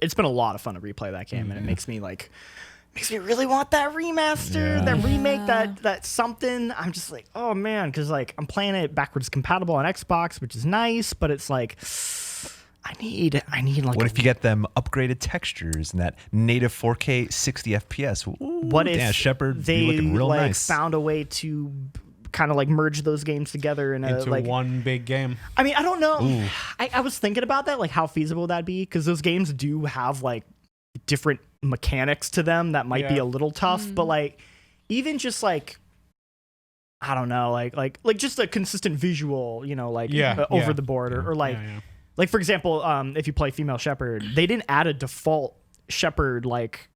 a lot of fun to replay that game, and it makes me really want that remaster, that remake, that something. I'm just like, oh man, because like I'm playing it backwards compatible on Xbox, which is nice, but it's like I need like. What if you get them upgraded textures and that native 4K 60 FPS? Ooh, what if Shepard they be looking real like nice. found a way to kind of like merge those games together into like one big game? I mean, I don't know. I was thinking about that, like how feasible that'd be, because those games do have like different mechanics to them that might be a little tough, but like even just like I don't know, like just a consistent visual, you know, like over the board, or like like for example, if you play female Shepherd, they didn't add a default Shepherd like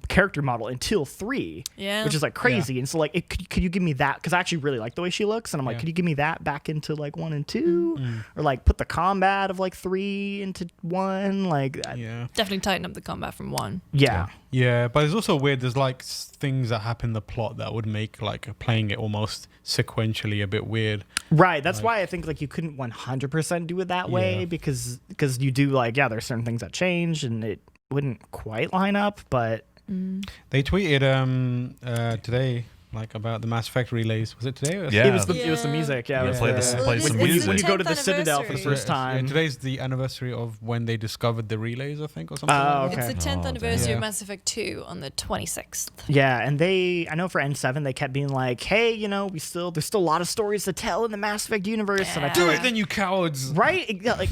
character model until 3, which is like crazy. And so like could you give me that, because I actually really like the way she looks, and I'm like, could you give me that back into like 1 and 2, or like put the combat of like 3 into 1, like Definitely tighten up the combat from 1. Yeah, but it's also weird. There's like things that happen in the plot that would make like playing it almost sequentially a bit weird. Right. That's why I think like you couldn't 100% do it that way, because you do like there's certain things that change and it wouldn't quite line up. But they tweeted today like about the Mass Effect relays. Was it today? Yeah, it was the music. Yeah, play some music when you go to the Citadel for the first time. Today's the anniversary of when they discovered the relays, I think, or something. Oh, okay. It's the 10th anniversary of Mass Effect 2 on the 26th. Yeah, and I know for N7 they kept being like, hey, you know, there's still a lot of stories to tell in the Mass Effect universe. And I do it then, you cowards! Right? Like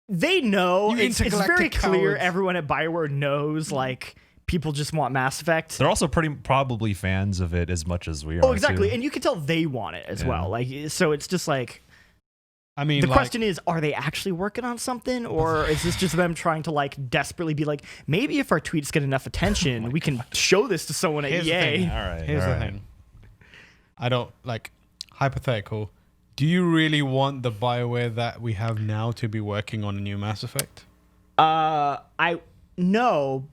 they know. It's very clear. Cowards. Everyone at BioWare knows like people just want Mass Effect. They're also probably fans of it as much as we are. Oh, exactly. Too. And you can tell they want it as well. Like, so it's just like, I mean, the question is, are they actually working on something, or is this just them trying to like desperately be like, maybe if our tweets get enough attention, we can show this to someone at EA. All right. Here's the thing. I don't like hypothetical. Do you really want the BioWare that we have now to be working on a new Mass Effect? I no,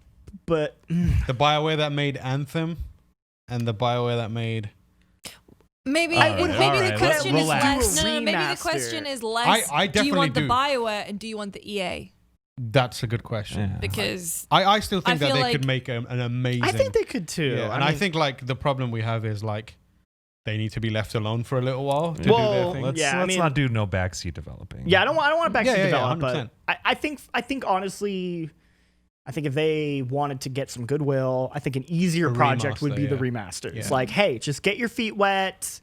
but the BioWare that made Anthem and the BioWare that made Maybe the question is less. No, maybe the question is less. I do you want the do. BioWare and do you want the EA? That's a good question. Yeah. Because I still think that feel they like could make an amazing. I think they could too. Yeah, and I think like the problem we have is like they need to be left alone for a little while to do Well, their thing. Let's not do no backseat developing. Yeah, I don't want to backseat develop, 100%. but I think honestly, I think if they wanted to get some goodwill, I think an easier project would be the remaster. It's like, hey, just get your feet wet,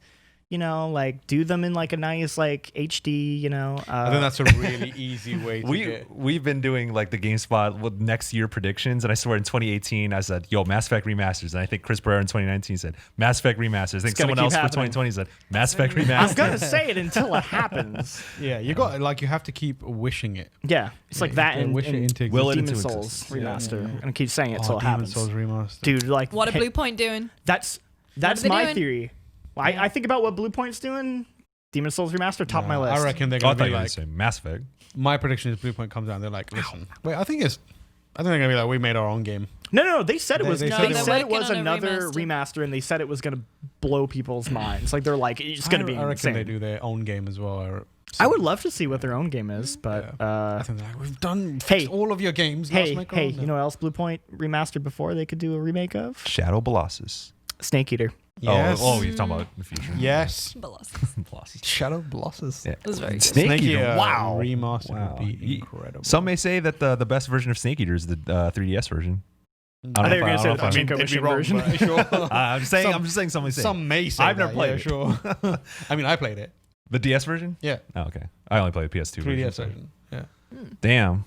like do them in like a nice like HD, I think that's a really easy way to get. We've been doing like the GameSpot with next year predictions, and I swear in 2018 I said, "Yo, Mass Effect remasters," and I think Chris Breyer in 2019 said Mass Effect remasters. I think someone else for 2020 said Mass Effect remasters. I'm gonna say it until it happens. Yeah, you have to keep wishing it. Yeah, it's like that and wish it into Will it Demon into Souls existence. remaster. I'm gonna keep saying it till it Demon happens. Souls remaster. Dude, like What a Blue Point doing? That's are they my doing? theory. I think about what Blue Point's doing. Demon Souls remaster, top of my list. I reckon they're Oh, I gonna thought be you were like. saying Mass Effect. My prediction is Blue Point comes down. They're like, listen. Wait, I think they're gonna be like, we made our own game. No. They said it was. They They, said said it it was- was working on a another remaster, and they said it was gonna blow people's minds. Like they're like, it's gonna be I reckon insane. they do their own game as well. Or I would love to see what their own game is, but I think they're like, we've done Hey. all of your games. hey, let's make our own you know what else Blue Point remastered before they could do a remake of? Shadow Colossus. Snake Eater. Yes. Oh, you're talking about the future. Yes. Colossus. Shadow Blosses. Yeah. It was very good. Snake Eater. Wow. Wow. Remaster Wow. would be incredible. Some may say that the best version of Snake Eater is the 3DS version. I thought you were gonna say the I don't know if Pachinko they'd be machine wrong, version. but sure. I'm just saying somebody say. Some may say I've never played it. Sure. I mean, I played it. The DS version? Yeah. Oh, okay. I only played the PS2 3DS so- version. Yeah. Damn.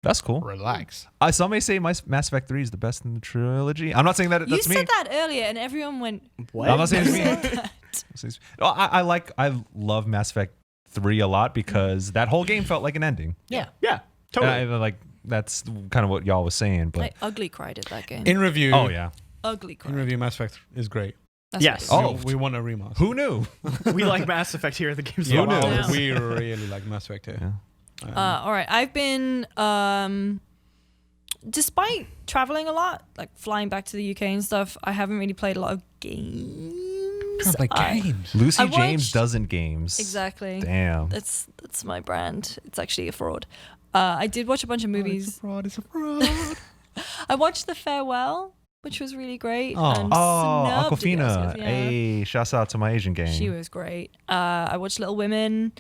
That's cool. Relax. Some may say Mass Effect 3 is the best in the trilogy. I'm not saying that You that's me. said that earlier, and everyone went. What? I'm not saying it's me. That. Well, I love Mass Effect 3 a lot because that whole game felt like an ending. Yeah. Yeah, totally. And like that's kind of what y'all was saying, but I ugly cried at that game. In review. oh yeah. Ugly In cried. review, Mass Effect is great. That's Yes. right. Oh. we want a remaster. Who knew? We like Mass Effect here at the GameSpot. You knew. Yeah. We really like Mass Effect here. Yeah. All right. I've been, despite traveling a lot, like flying back to the UK and stuff, I haven't really played a lot of games. games. Lucy I James watched- doesn't games. Exactly. Damn. That's my brand. It's actually a fraud. I did watch a bunch of movies. It's a fraud. I watched The Farewell, which was really great. Oh. and Oh, snubbed at the Aquafina. Oscars, yeah. Hey, shouts out to my Asian gang. She was great. I watched Little Women.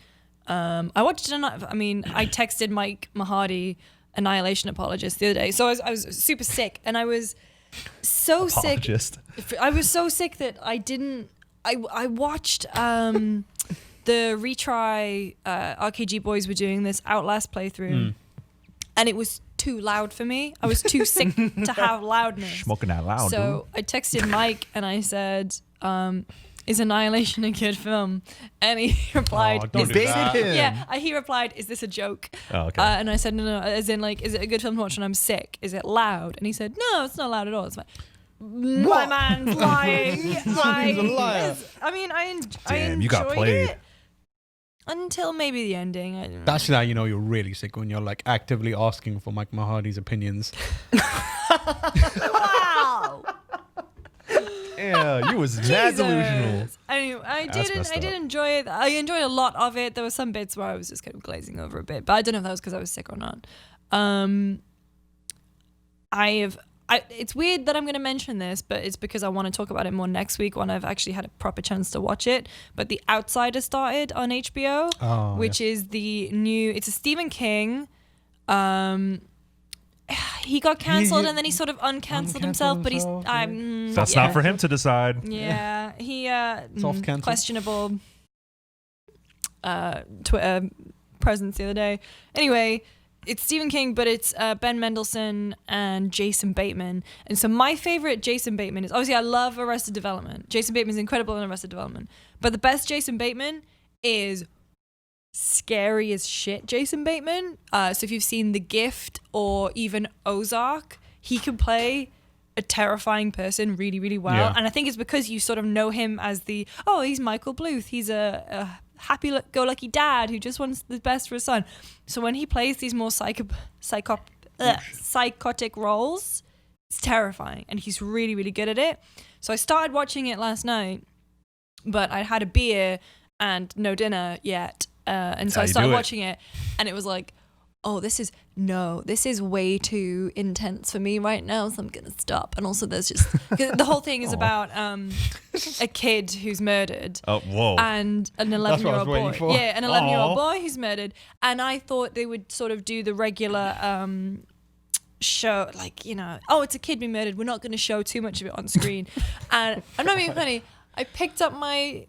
I watched. I texted Mike Mahadi, Annihilation Apologist, the other day. So I was super sick, and I was so Apologist. sick. I was so sick that I didn't. I watched the retry. RKG boys were doing this Outlast playthrough, and it was too loud for me. I was too sick to have loudness. Smoking that loud, So I texted Mike and I said, is Annihilation a good film? And he replied, Oh, don't do Baited that. him. yeah, he replied, is this a joke? Oh, okay. And I said, no, as in like, is it a good film to watch when I'm sick? Is it loud? And he said, no, it's not loud at all. It's like, my man's lying. He's a liar. I mean, I Damn, you got enjoyed played. it until maybe the ending. I don't know. That's how you know you're really sick, when you're like actively asking for Mike Mahadi's opinions. Wow. Yeah, you was mad delusional. Jesus. Anyway, I That's did messed up. enjoy it. I enjoyed a lot of it. There were some bits where I was just kind of glazing over a bit, but I don't know if that was because I was sick or not. It's weird that I'm going to mention this, but it's because I want to talk about it more next week when I've actually had a proper chance to watch it. But The Outsider started on HBO, Oh, which is the new. It's a Stephen King. He got cancelled and then he sort of uncancelled himself, but he's That's not for him to decide. Yeah, he Soft cancel. questionable Twitter presence the other day. Anyway, it's Stephen King, but it's Ben Mendelsohn and Jason Bateman. And so my favorite Jason Bateman is, obviously I love Arrested Development. Jason Bateman's incredible in Arrested Development. But the best Jason Bateman is scary as shit Jason Bateman. So if you've seen The Gift or even Ozark, he can play a terrifying person really, really well. Yeah. And I think it's because you sort of know him as he's Michael Bluth. He's a happy-go-lucky dad who just wants the best for his son. So when he plays these more psychotic roles, it's terrifying. And he's really, really good at it. So I started watching it last night, but I had a beer and no dinner yet. And so How I you started do it. watching it, and it was like, oh, this is way too intense for me right now, so I'm gonna stop. And also there's just, 'cause the whole thing is about a kid who's murdered Oh, whoa. and an That's what I 11-year-old was waiting boy. for. Yeah, an 11-year-old Aw. boy who's murdered. And I thought they would sort of do the regular show, like, it's a kid being murdered, we're not going to show too much of it on screen. And I'm not being funny, I picked up my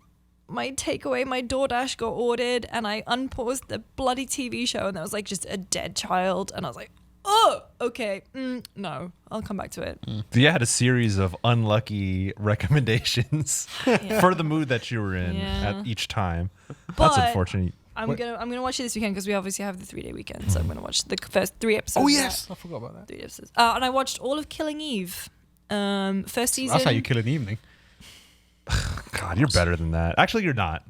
my takeaway, my DoorDash got ordered, and I unpaused the bloody TV show, and there was like just a dead child, and I was like, oh, okay, no, I'll come back to it. You had a series of unlucky recommendations for the mood that you were in at each time. That's But unfortunate. I'm gonna watch it this weekend because we obviously have the 3-day weekend, so I'm gonna watch the first 3 episodes. Oh of yes, that. I forgot about that. 3 episodes. And I watched all of Killing Eve. First season. That's how you kill an evening. God, you're better than that. Actually, you're not.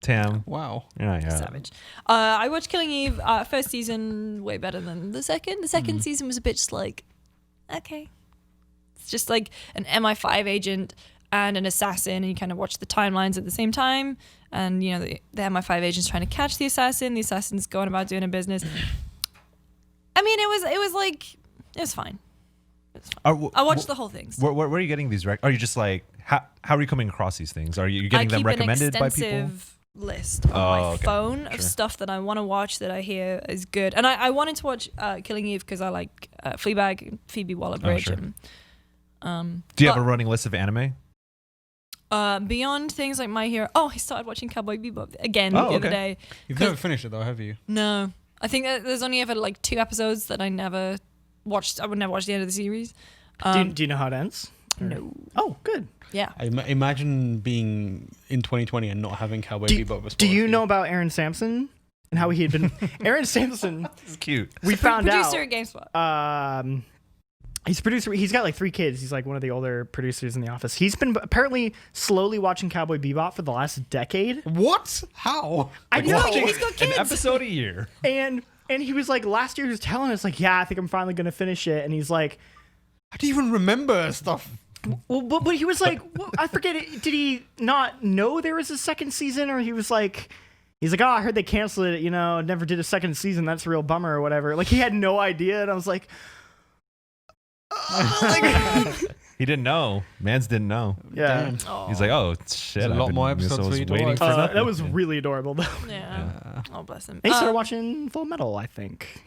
Tam. Wow. Yeah. Savage. I watched Killing Eve. First season way better than the second. The second season was a bit just like, okay, it's just like an MI5 agent and an assassin, and you kind of watch the timelines at the same time. And you know the MI5 agent's trying to catch the assassin. The assassin's going about doing a business. I mean, it was fine. I watched the whole thing. So. Where are you getting these? Are you just like how are you coming across these things? Are you getting them recommended by people? I keep an extensive list on my phone of stuff that I want to watch that I hear is good. And I wanted to watch Killing Eve because I like Fleabag and Phoebe Waller-Bridge. Sure. And, do you have a running list of anime? Beyond things like My Hero. Oh, I started watching Cowboy Bebop again the other day. You've never finished it though, have you? No. I think that there's only ever like 2 episodes that I never watched. I would never watch the end of the series. Do you know how it ends? No. Oh, good. Yeah. I imagine being in 2020 and not having Cowboy Bebop. Do you know about Aaron Sampson and how he had been? Aaron Sampson. It's cute. We found out. Producer at GameSpot. He's a producer. He's got like 3 kids. He's like one of the older producers in the office. He's been apparently slowly watching Cowboy Bebop for the last decade. What? How? I know. He's got kids. An episode a year. And he was like last year he was telling us like, yeah, I think I'm finally gonna finish it. And he's like, I do you even remember stuff? well, but he was like, well, I forget it. Did he not know there was a second season, or he's like, oh, I heard they canceled it. You know, never did a second season. That's a real bummer, or whatever. Like he had no idea, and I was like. He didn't know. Mans didn't know. Yeah. He's like, oh shit. There's a lot more episodes for you to watch. That was really adorable though. Yeah. Oh, bless him. He started watching Full Metal, I think.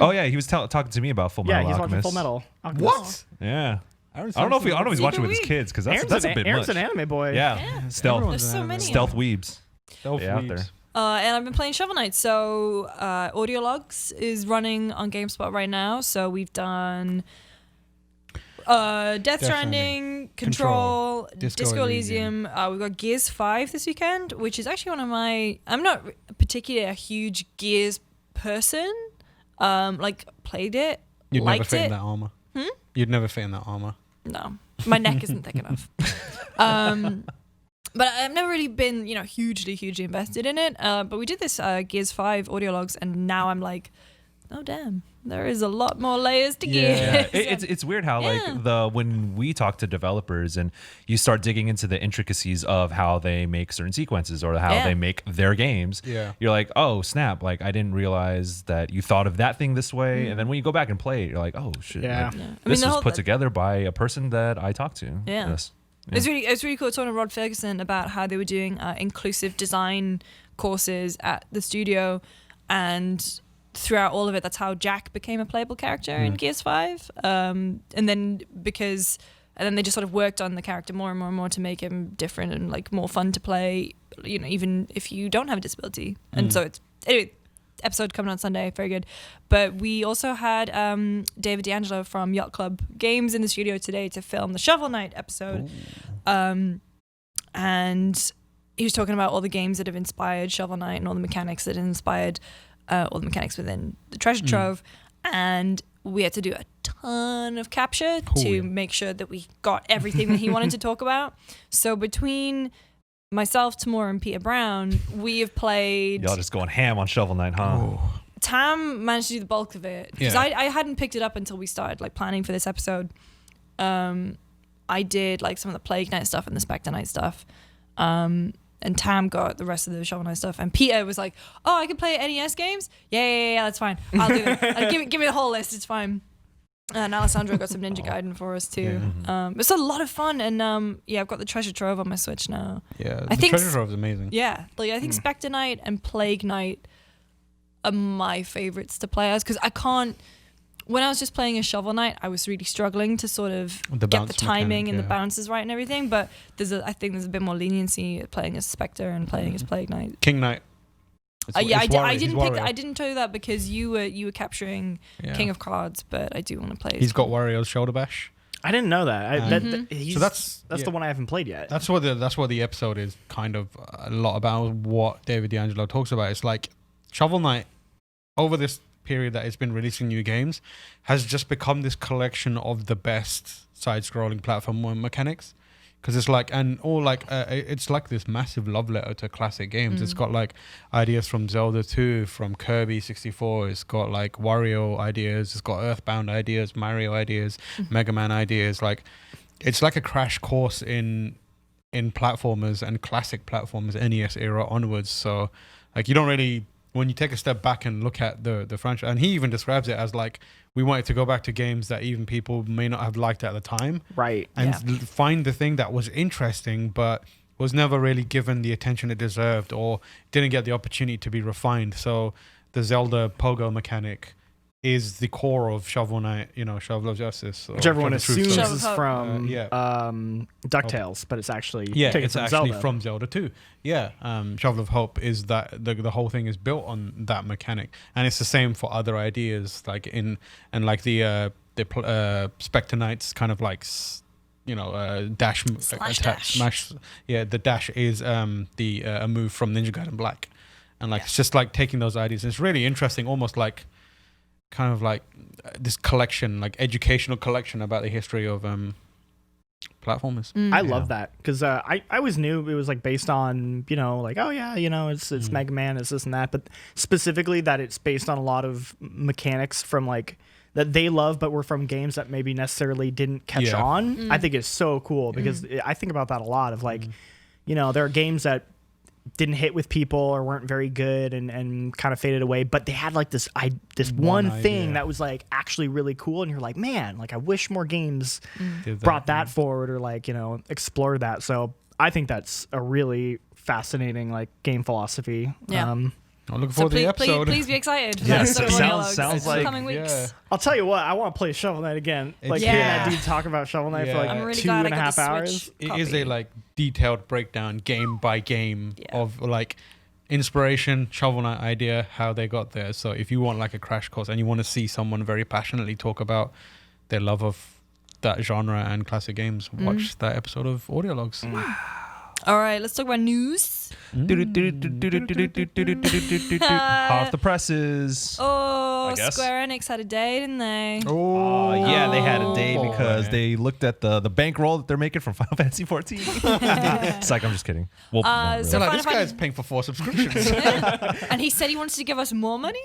Oh yeah, he was talking to me about Full Metal Yeah, he's Alchemist. watching Full Metal. What? Yeah. I don't know if he's watching with his Weeb. kids because that's a bit Aaron's much. an anime boy. Yeah. Stealth. There's so many. Stealth weebs. Stealth out weebs. there. And I've been playing Shovel Knight. So Audio Logs is running on GameSpot right now. So we've done Death Stranding, Control, Disco Elysium. We've got Gears 5 this weekend, which is actually one of my... I'm not particularly a huge Gears person. Played it, You'd liked never fit it. in that armor. You'd never fit in that armor. No, my neck isn't thick enough. But I've never really been, hugely invested in it. But we did this Gears 5 audio logs, and now I'm like, oh damn, there is a lot more layers to Gears. Yeah, it's weird how when we talk to developers and you start digging into the intricacies of how they make certain sequences or how they make their games, you're like, oh snap, like I didn't realize that you thought of that thing this way, and then when you go back and play it, you're like, oh shit, this was put together by a person that I talked to. Yeah. Yes. It's really cool talking to Rod Ferguson about how they were doing inclusive design courses at the studio, and throughout all of it, that's how Jack became a playable character in Gears 5. And then they just sort of worked on the character more and more to make him different and like more fun to play, even if you don't have a disability. And so anyway, episode coming on Sunday, very good. But we also had David D'Angelo from Yacht Club Games in the studio today to film the Shovel Knight episode. And he was talking about all the games that have inspired Shovel Knight and all the mechanics that have inspired all the mechanics within the treasure trove. And we had to do a ton of capture to make sure that we got everything that he wanted to talk about. So between myself, Tamoor, and Peter Brown, we have played... Y'all just going ham on Shovel Knight, huh? Oh. Tam managed to do the bulk of it. Because I hadn't picked it up until we started like planning for this episode. I did like some of the Plague Knight stuff and the Spectre Knight stuff. And Tam got the rest of the Shovel Knight stuff. And Peter was like, oh, I can play NES games? Yeah, that's fine. I'll do it. Give me the whole list. It's fine. And Alessandro got some Ninja Gaiden for us too. It's a lot of fun. And I've got the Treasure Trove on my Switch now. Yeah, I think Treasure Trove is amazing. Yeah, like I think Spectre Knight and Plague Knight are my favorites to play as, because I can't... when I was just playing a Shovel Knight, I was really struggling to sort of The get the bounce timing mechanic, and the yeah. bounces right and everything. But I think there's a bit more leniency playing as Spectre and playing as Plague Knight. King Knight. Yeah, It's I Wario, didn't he's pick. Wario. I didn't tell you that because you were capturing Yeah. King of Cards, but I do want to play. as He's got him. Wario's shoulder bash. I didn't know that. So That's yeah. the one I haven't played yet. That's what the episode is kind of a lot about. What David D'Angelo talks about. It's like Shovel Knight over this period that it's been releasing new games has just become this collection of the best side-scrolling platform mechanics. Because it's like, and all like, it's like this massive love letter to classic games. It's got like ideas from Zelda 2, from Kirby 64. It's got like Wario ideas. It's got Earthbound ideas, Mario ideas, Mega Man ideas. Like, it's like a crash course in platformers and classic platformers, NES era onwards. So, like, you don't really, when you take a step back and look at the franchise, and he even describes it as like, we wanted to go back to games that even people may not have liked at the time. Right. And Yeah. find the thing that was interesting, but was never really given the attention it deserved or didn't get the opportunity to be refined. So the Zelda pogo mechanic is the core of Shovel Knight, Shovel of Justice. Which everyone assumes Shovel is Hope. from yeah. DuckTales, but it's actually Yeah, taken it's from actually Zelda. from Zelda 2. Yeah, Shovel of Hope is that the whole thing is built on that mechanic, and it's the same for other ideas like the Spectre Knights kind of like dash Slash attack, dash. smash. Yeah, the dash is a move from Ninja Gaiden Black, and like it's just like taking those ideas. And it's really interesting, almost like kind of like this collection, like educational collection about the history of platformers. I love that because I always knew it was like based on it's Mega Man, it's this and that, but specifically that it's based on a lot of mechanics from like that they love, but were from games that maybe necessarily didn't catch Yeah. on. I think it's so cool because I think about that a lot of like, there are games that didn't hit with people or weren't very good and kind of faded away, but they had like this one thing idea. that was like actually really cool, and you're like, man, like I wish more games Did brought that forward or like explored that. So I think that's a really fascinating like game philosophy. Yeah. I'm looking So forward to the episode. please be excited. For Yeah, that so- episode of sounds- Monologues sounds in the like- coming weeks. Yeah. I'll tell you what, I want to play Shovel Knight again. Like Yeah. hearing that dude talk about Shovel Knight for Yeah. like I'm really two glad and I a got half the hours. Switch It is a copy. like detailed breakdown game by game Yeah. of like inspiration, Shovel Knight idea, how they got there. So if you want like a crash course and you want to see someone very passionately talk about their love of that genre and classic games, watch that episode of Audiologs. All right, let's talk about news. Hot off the presses. Oh, I guess. Square Enix had a day, didn't they? Oh, Yeah, they had a day boy. because they looked at the bankroll that they're making from Final Fantasy 14. It's like, I'm just kidding. Well, not really. so They're like, Final this guy's Fantasy- paying for 4 subscriptions. And he said he wanted to give us more money.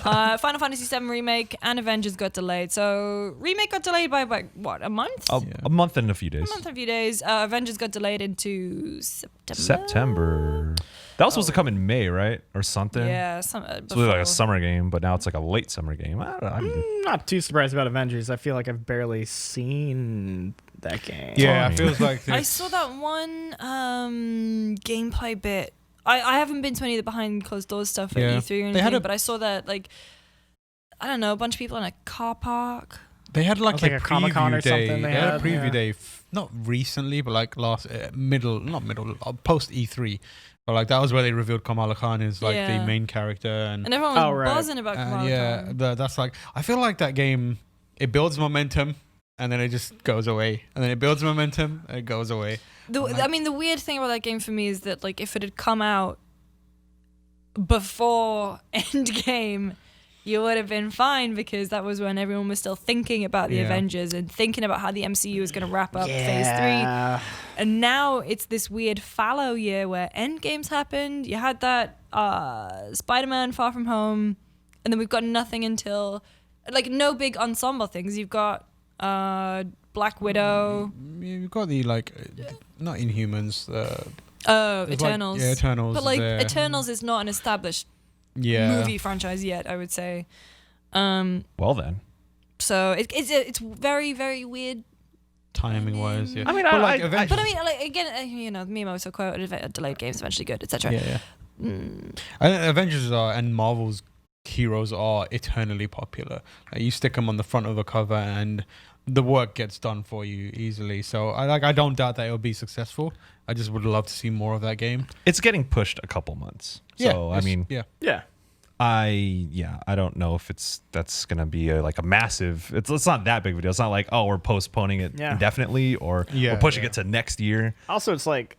Final Fantasy VII Remake and Avengers got delayed. So Remake got delayed by what, a month? a month and a few days. A month and a few days. Avengers got delayed into September. That was supposed to come in May, right? Or something. Yeah, It's really like a summer game, but now it's like a late summer game. I don't know. I'm not too surprised about Avengers. I feel like I've barely seen that game. Yeah, Fine. it feels like I this. saw that one gameplay bit. I haven't been to any of the behind closed doors stuff at Yeah. E3 or They anything, had but I saw that like I don't know, a bunch of people in a car park. They had like was like a a Comic-Con preview or day. something They they had a had, preview yeah. day, not recently, but like post E3. But like that was where they revealed Kamala Khan is like the Yeah. main character, and And everyone was Oh, right. buzzing about Kamala yeah, Khan. that's like I feel like that game. It builds momentum, and then it just goes away, and then it builds momentum, and it goes away. I mean, the weird thing about that game for me is that like if it had come out before Endgame, you would have been fine because that was when everyone was still thinking about the Yeah. Avengers and thinking about how the MCU was going to wrap up Phase 3. Yeah. And now it's this weird fallow year where Endgame's happened. You had that Spider-Man Far From Home, and then we've got nothing until like no big ensemble things. You've got Black Widow. You've got the like, not Inhumans. Oh, There's, like, Eternals. yeah, Eternals But is like there. Eternals is not an established Yeah, movie franchise yet, I would say. Well then. So it's very, very weird. timing wise. Yeah, I mean, but like I- Avengers. But I mean, like again, Mimo so quote, delayed games eventually good, etc. yeah. I think Avengers and Marvel's heroes are eternally popular. Like, you stick them on the front of the cover and the work gets done for you easily. So I don't doubt that it'll be successful. I just would love to see more of that game. It's getting pushed a couple months. So I mean, Yeah. I don't know if that's gonna be like a massive. It's not that big of a deal. It's not like, oh, we're postponing it indefinitely, or we're pushing it to next year. Also, it's like,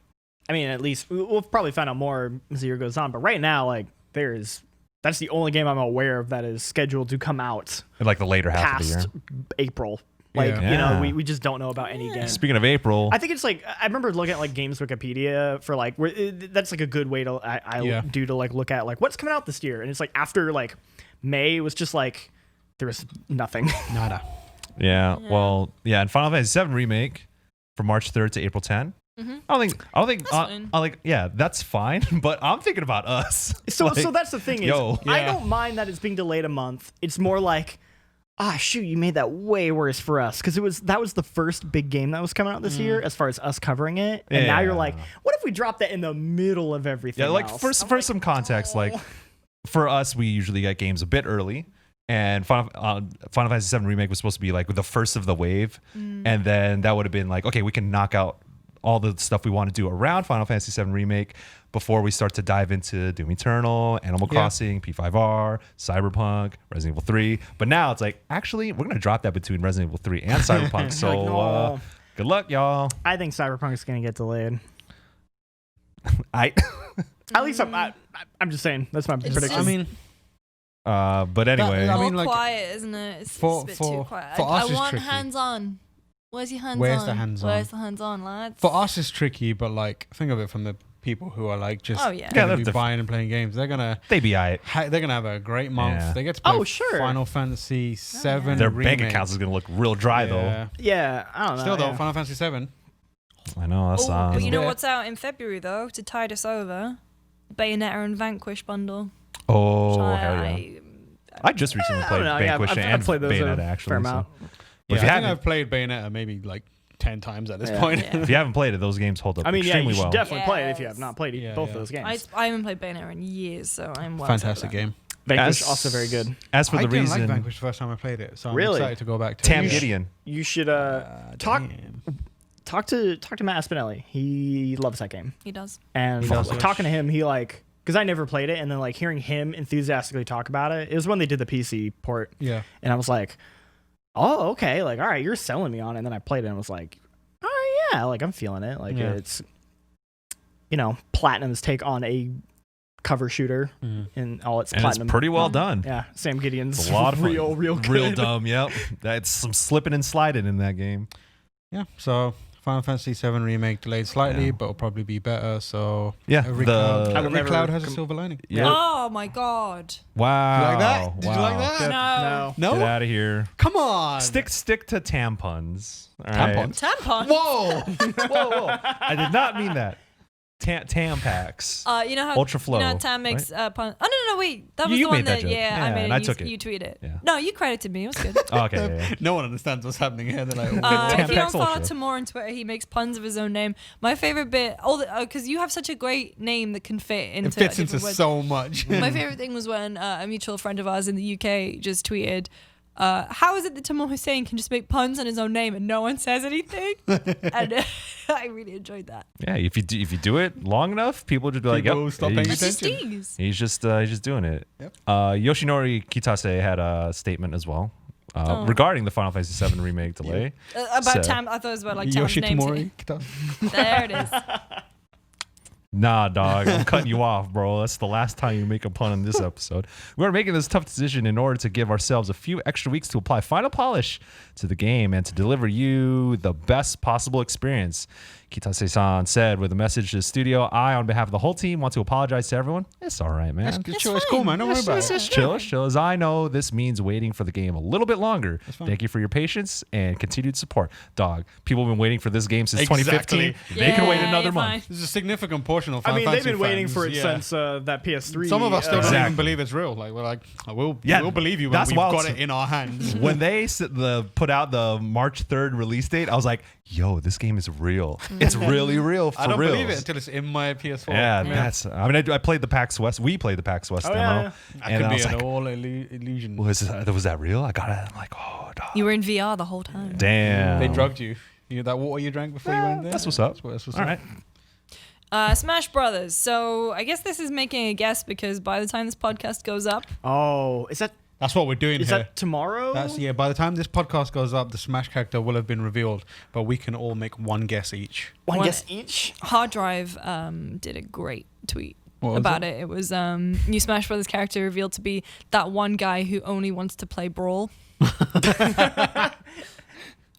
I mean, at least we'll probably find out more as the year goes on. But right now, like, that's the only game I'm aware of that is scheduled to come out In like the later half of the past year. April. Like, Yeah. you know, we just don't know about any game. Speaking of April, I think it's like, I remember looking at like Games Wikipedia for like, that's like a good way to do to like look at like what's coming out this year. And it's like after like May was just like, there was nothing. Nada. yeah. Well, yeah. And Final Fantasy VII Remake from March 3rd to April 10th. Mm-hmm. I don't think. That's fine. I like. Yeah, that's fine. But I'm thinking about us. So Like, that's the thing is, I don't mind that it's being delayed a month. It's more like, shoot, you made that way worse for us because that was the first big game that was coming out this year as far as us covering it, and now you're like, what if we dropped that in the middle of everything? Yeah, like else? for some context, like for us, we usually get games a bit early. And Final Fantasy VII Remake was supposed to be like the first of the wave, and then that would have been like, okay, we can knock out all the stuff we want to do around Final Fantasy VII Remake before we start to dive into Doom Eternal, Animal Crossing, P5R, Cyberpunk, Resident Evil 3. But now it's like, actually, we're going to drop that between Resident Evil 3 and Cyberpunk. So Like, no. Good luck, y'all. I think Cyberpunk is going to get delayed. At least I'm just saying. That's my prediction. just- I mean, but anyway, I More mean, like, quiet, isn't it? It's for- a bit for- too quiet. for I us it's want tricky. hands-on. Where's your hands-on? Where's the hands-on? Where's the hands-on, lads? for us it's tricky, but like think of it from the people who are like just Oh, yeah. Yeah, gonna they're be buying and playing games. They're gonna they be alright. they're gonna have a great month. Yeah. They get to play Oh, sure. Final Fantasy VII. Their remake. bank accounts is going to look real dry, Yeah, I don't know. Still though, yeah. Final Fantasy VII. though. I know. That's But you know Yeah. what's out in February, though, to tide us over? Bayonetta and Vanquish bundle. Oh, Which hell yeah. I just recently I played don't know, yeah, Vanquish I've and played those a Bayonetta, fair actually. amount. So. But Yeah, if you I think haven't, I've played Bayonetta maybe like 10 times at this Yeah. point. Yeah. if you haven't played it, those games hold up I mean, yeah, extremely you should well. definitely play it if you have Yes. not played Yeah, both yeah. those games. I haven't played Bayonetta in years, so I'm well Fantastic over that. game. Vanquish As- also very good. As for I the didn't reason, like Vanquish the first time I played it, so I'm Really? excited to go back to Tam it. Gideon. You should talk to Matt Espinelli. He loves that game, He does. and He does. talking to him, he like because I never played it, and then like hearing him enthusiastically talk about it. It was when they did the PC port, Yeah. and I was like, oh, okay, like all right, you're selling me on it. And then I played it and was like, oh yeah, like I'm feeling it. Like Yeah. it's Platinum's take on a cover shooter in all its And platinum. it's pretty well done. Yeah, Sam Gideon's It's a lot of fun. real good. Real dumb. Yep. That's some slipping and sliding in that game. Yeah. So Final Fantasy VII Remake delayed slightly, Yeah. but will probably be better. So Yeah. every the cloud, I will every never cloud has a com- silver lining. Yeah. Oh my god. Wow. Did you like that? Did you like Wow. that? No. No. No. Get out of here. Come on. Stick to tampons. All Tampons? right. Tampon. Whoa. Whoa. I did not mean that. Tampacks. You know how Ultra Flow, You know how Tam makes pun. Oh no, wait, that was You the one made that that joke. yeah, I Yeah, made and it. I You, took it. you tweeted it. Yeah. No, you credited me. It was good. Oh, okay. Yeah. No one understands what's happening here. They're like, If you Tampax don't follow Ultra. Tamoor on Twitter, he makes puns of his own name. My favorite bit, because you have such a great name that can fit into it fits into different words. so much. My favorite thing was when a mutual friend of ours in the UK just tweeted, how is it that Tamoor Hussein can just make puns on his own name and no one says anything? And I really enjoyed that. Yeah, if you do it long enough, people just be like, People "Yep, stop paying he's, That's just attention. Steve's. he's just doing it." Yep. Yoshinori Kitase had a statement as well regarding the Final Fantasy VII remake delay. About So- Tam, I thought it was about like Tam's name. Yoshitomori. There it is. Nah, dog, I'm cutting you off, bro. That's the last time you make a pun in this episode. We're making this tough decision in order to give ourselves a few extra weeks to apply final polish to the game and to deliver you the best possible experience. Kitase-san said with a message to the studio, I, on behalf of the whole team, want to apologize to everyone. It's all right, man. It's cool, man. Don't worry about it. It's chill. It's chill. As I know this means waiting for the game a little bit longer. fine. Thank you for your patience and continued support. Dog, people have been waiting for this game since Exactly. 2015. They can wait Yeah, another you're month. fine. There's a significant portion promotional. I mean, they've Fantasy been waiting fans, for it yeah. since that PS3. Some of us still don't Exactly. even believe it's real. Like we're like, we'll believe you when that's we've wild. got it in our hands. When they put out the March 3rd release date, I was like, yo, this game is real. It's really real for I don't reals. believe it until it's in my PS4. Yeah, I played the PAX West. We played the PAX West Oh, demo. yeah. That And could I be was an like, all illusion. was that real? I got it. I'm like, oh, dog. You were in VR the whole time. Damn. They drugged you. You that water you drank before you went there. That's what's up. That's what's All up. right. Smash Brothers. So I guess this is making a guess because by the time this podcast goes up, Oh, is That's what we're doing here. that tomorrow? By the time this podcast goes up, the Smash character will have been revealed, but we can all make one guess each. one guess each. Hard Drive did a great tweet What was about it. It was new Smash Brothers character revealed to be that one guy who only wants to play Brawl.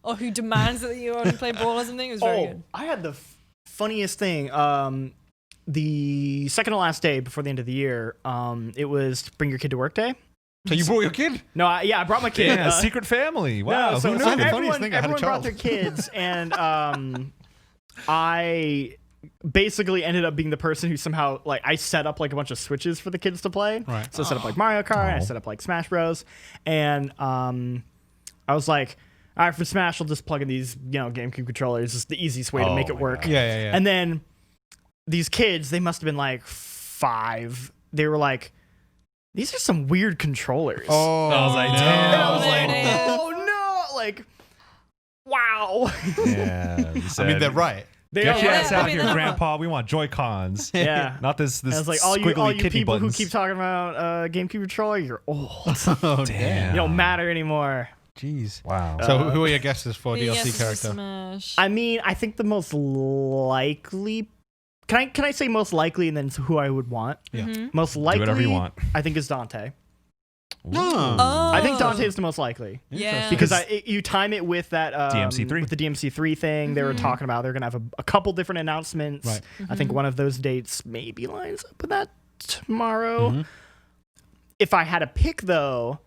Or who demands that you only play Brawl or something. It was very good. I had the funniest thing. The second to last day before the end of the year, it was Bring Your Kid to Work Day. So you brought your kid? No, I brought my kid. Yeah, secret family. Wow. No, so who knew? the funniest everyone, thing, I had a everyone brought child. their kids, and I basically ended up being the person who somehow I set up like a bunch of switches for the kids to play. Right. So I set up like Mario Kart, I set up like Smash Bros, and I was like, all right, for Smash, I'll just plug in these GameCube controllers. It's the easiest way to make it my work. God. Yeah. And then these kids, they must have been like 5. They were like, these are some weird controllers. Oh, I was like, no. damn. And I was there like, it is. oh no, like, wow. Yeah. I mean, they're right. They Get are your right. ass I out mean, here, they're- Grandpa. We want Joy-Cons. Yeah. Not this And it's like all squiggly you kidney people buttons. who keep talking about GameCube controller, you're old. Oh, Damn. You don't matter anymore. Jeez. Wow. So who are your guesses for The DLC guess is character? Smash. I mean, I think the most likely. Can I say most likely and then who I would want? Yeah. Mhm. Most Do likely, whatever you want. I think is Dante. Oh. I think Dante is the most likely. Yeah. Because you time it with that DMC3. with the DMC3 thing they were talking about. They're gonna have a couple different announcements. Right. I think one of those dates maybe lines up with that tomorrow. If I had to pick though,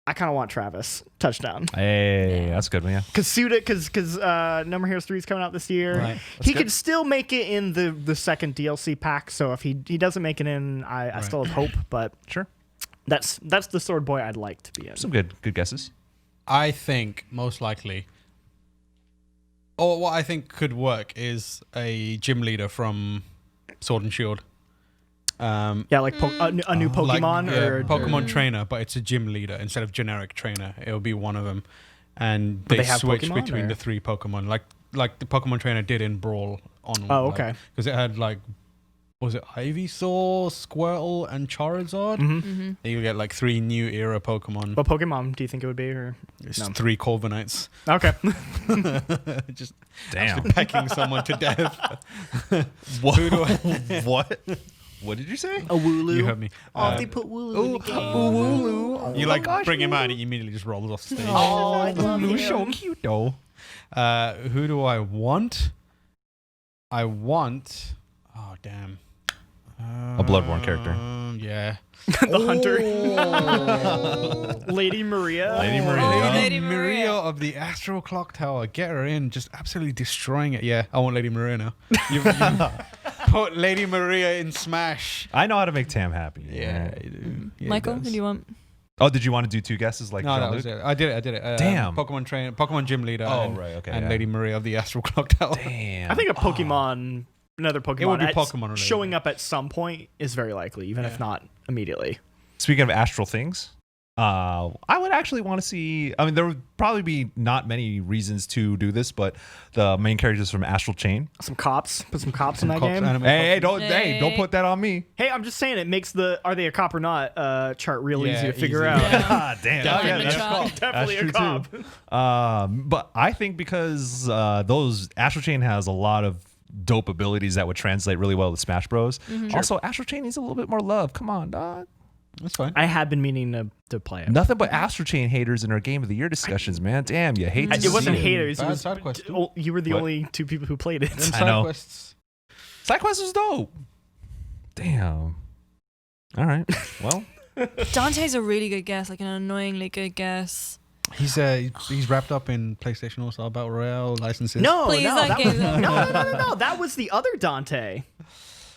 I kind of want Travis touchdown Hey, that's a good one. Yeah. because No More Heroes 3 is coming out this year. Right. He good. could still make it in the second DLC pack. So if he doesn't make it in, I still have hope. But Sure. that's the sword boy I'd like to be in. Some good guesses. I think most likely, or what I think could work is a gym leader from Sword and Shield. Yeah, like a new Pokemon or Pokemon trainer, but it's a gym leader instead of generic trainer. It'll be one of them, and they, they have switch Pokemon, between or? the 3 Pokemon, like the Pokemon trainer did in Brawl. Oh, okay. Because it had was it Ivysaur, Squirtle, and Charizard? Mm-hmm. You get 3 new era Pokemon. What Pokemon do you think it would be? Or It's no. 3 Corviknights. Okay. Just Damn. pecking someone to death. What? Who do I- What? What did you say? A Wooloo. You heard me. They put Wooloo in the game. You bring him out and he immediately just rolls off stage. Oh, I love Blue's so him. cute though. Who do I want? I want. Oh damn. A Bloodborne character. Yeah. The Hunter. Oh. Lady Maria. Lady Maria. Oh, Lady Lady Maria Maria. of the Astral Clock Tower. Get her in, just absolutely destroying it. Yeah, I want Lady Maria now. You put Lady Maria in Smash. I know how to make Tam happy. Yeah, you do. Yeah, Michael, he who does. do you want? Oh, did you want to do 2 guesses like No, that Jean-Luc? was it. I did it. Damn. Pokemon trainer, Pokemon gym leader. Oh, and, right, okay, And yeah. Lady Maria of the Astral Clock Tower. Damn. I think a Pokemon, another Pokemon, It would be at- Pokemon related. showing up at some point is very likely, even if Yeah. not immediately. Speaking of astral things, I would actually want to see. I mean, there would probably be not many reasons to do this, but the main characters from Astral Chain. Some cops. Put some cops in that Cops, game. anime Hey, cops. don't put that on me. Hey, I'm just saying it makes the are they a cop or not chart real Yeah, easy to figure easy. out. Yeah. Ah, damn. Definitely that's a cop. Definitely That's a true, cop. But I think because those Astral Chain has a lot of dope abilities that would translate really well to Smash Bros. Also, Astral Chain needs a little bit more love. Come on, dog. That's fine. I have been meaning to play it. Nothing but Astral Chain haters in our Game of the Year discussions, man. Damn, you hate to It wasn't see haters. It Bad was side quest. you were the What? only 2 people who played it. Them I side know. quests. SideQuest is dope. Damn. All right. Well, Dante's a really good guess, like an annoyingly good guess. He's wrapped up in PlayStation All-Star Battle Royale licenses. No, Please, no, that that game- was, no. That was the other Dante.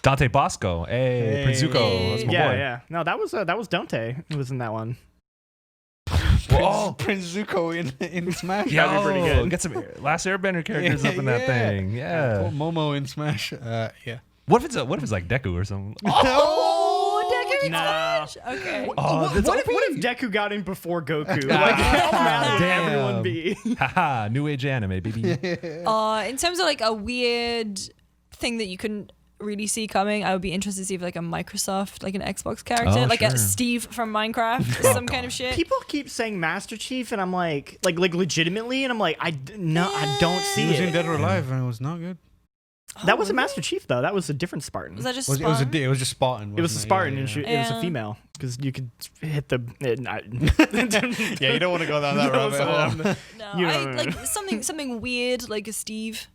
Dante Bosco. Hey, Prince Zuko. That's my Yeah, boy. yeah. No, that was Dante who was in that one. Prince Zuko in Smash. Yo, That'd be pretty good. get some Last Airbender characters up in that thing. Yeah. Put Momo in Smash. Yeah. What if it's like Deku or something? Oh, Deku Nah. Smash. Okay. Oh, that's What OP. if Deku got in before Goku? Like, how mad would Damn. everyone be? Haha, new age anime, baby. In terms of like a weird thing that you couldn't really see coming, I would be interested to see if like a Microsoft, like an Xbox character, Oh, like sure. a Steve from Minecraft, or some kind of shit. People keep saying Master Chief, and I'm like legitimately, and I'm like, I don't see He was in it. Dead or Alive, and it was not good. That wasn't Master Chief though. That was a different Spartan. Was that just It was Spawn? it was just Spartan. It was a wasn't Spartan, and Yeah, it was a Yeah. female because you could hit the. yeah, you don't want to go down that rabbit hole. No, You I know. like something weird like a Steve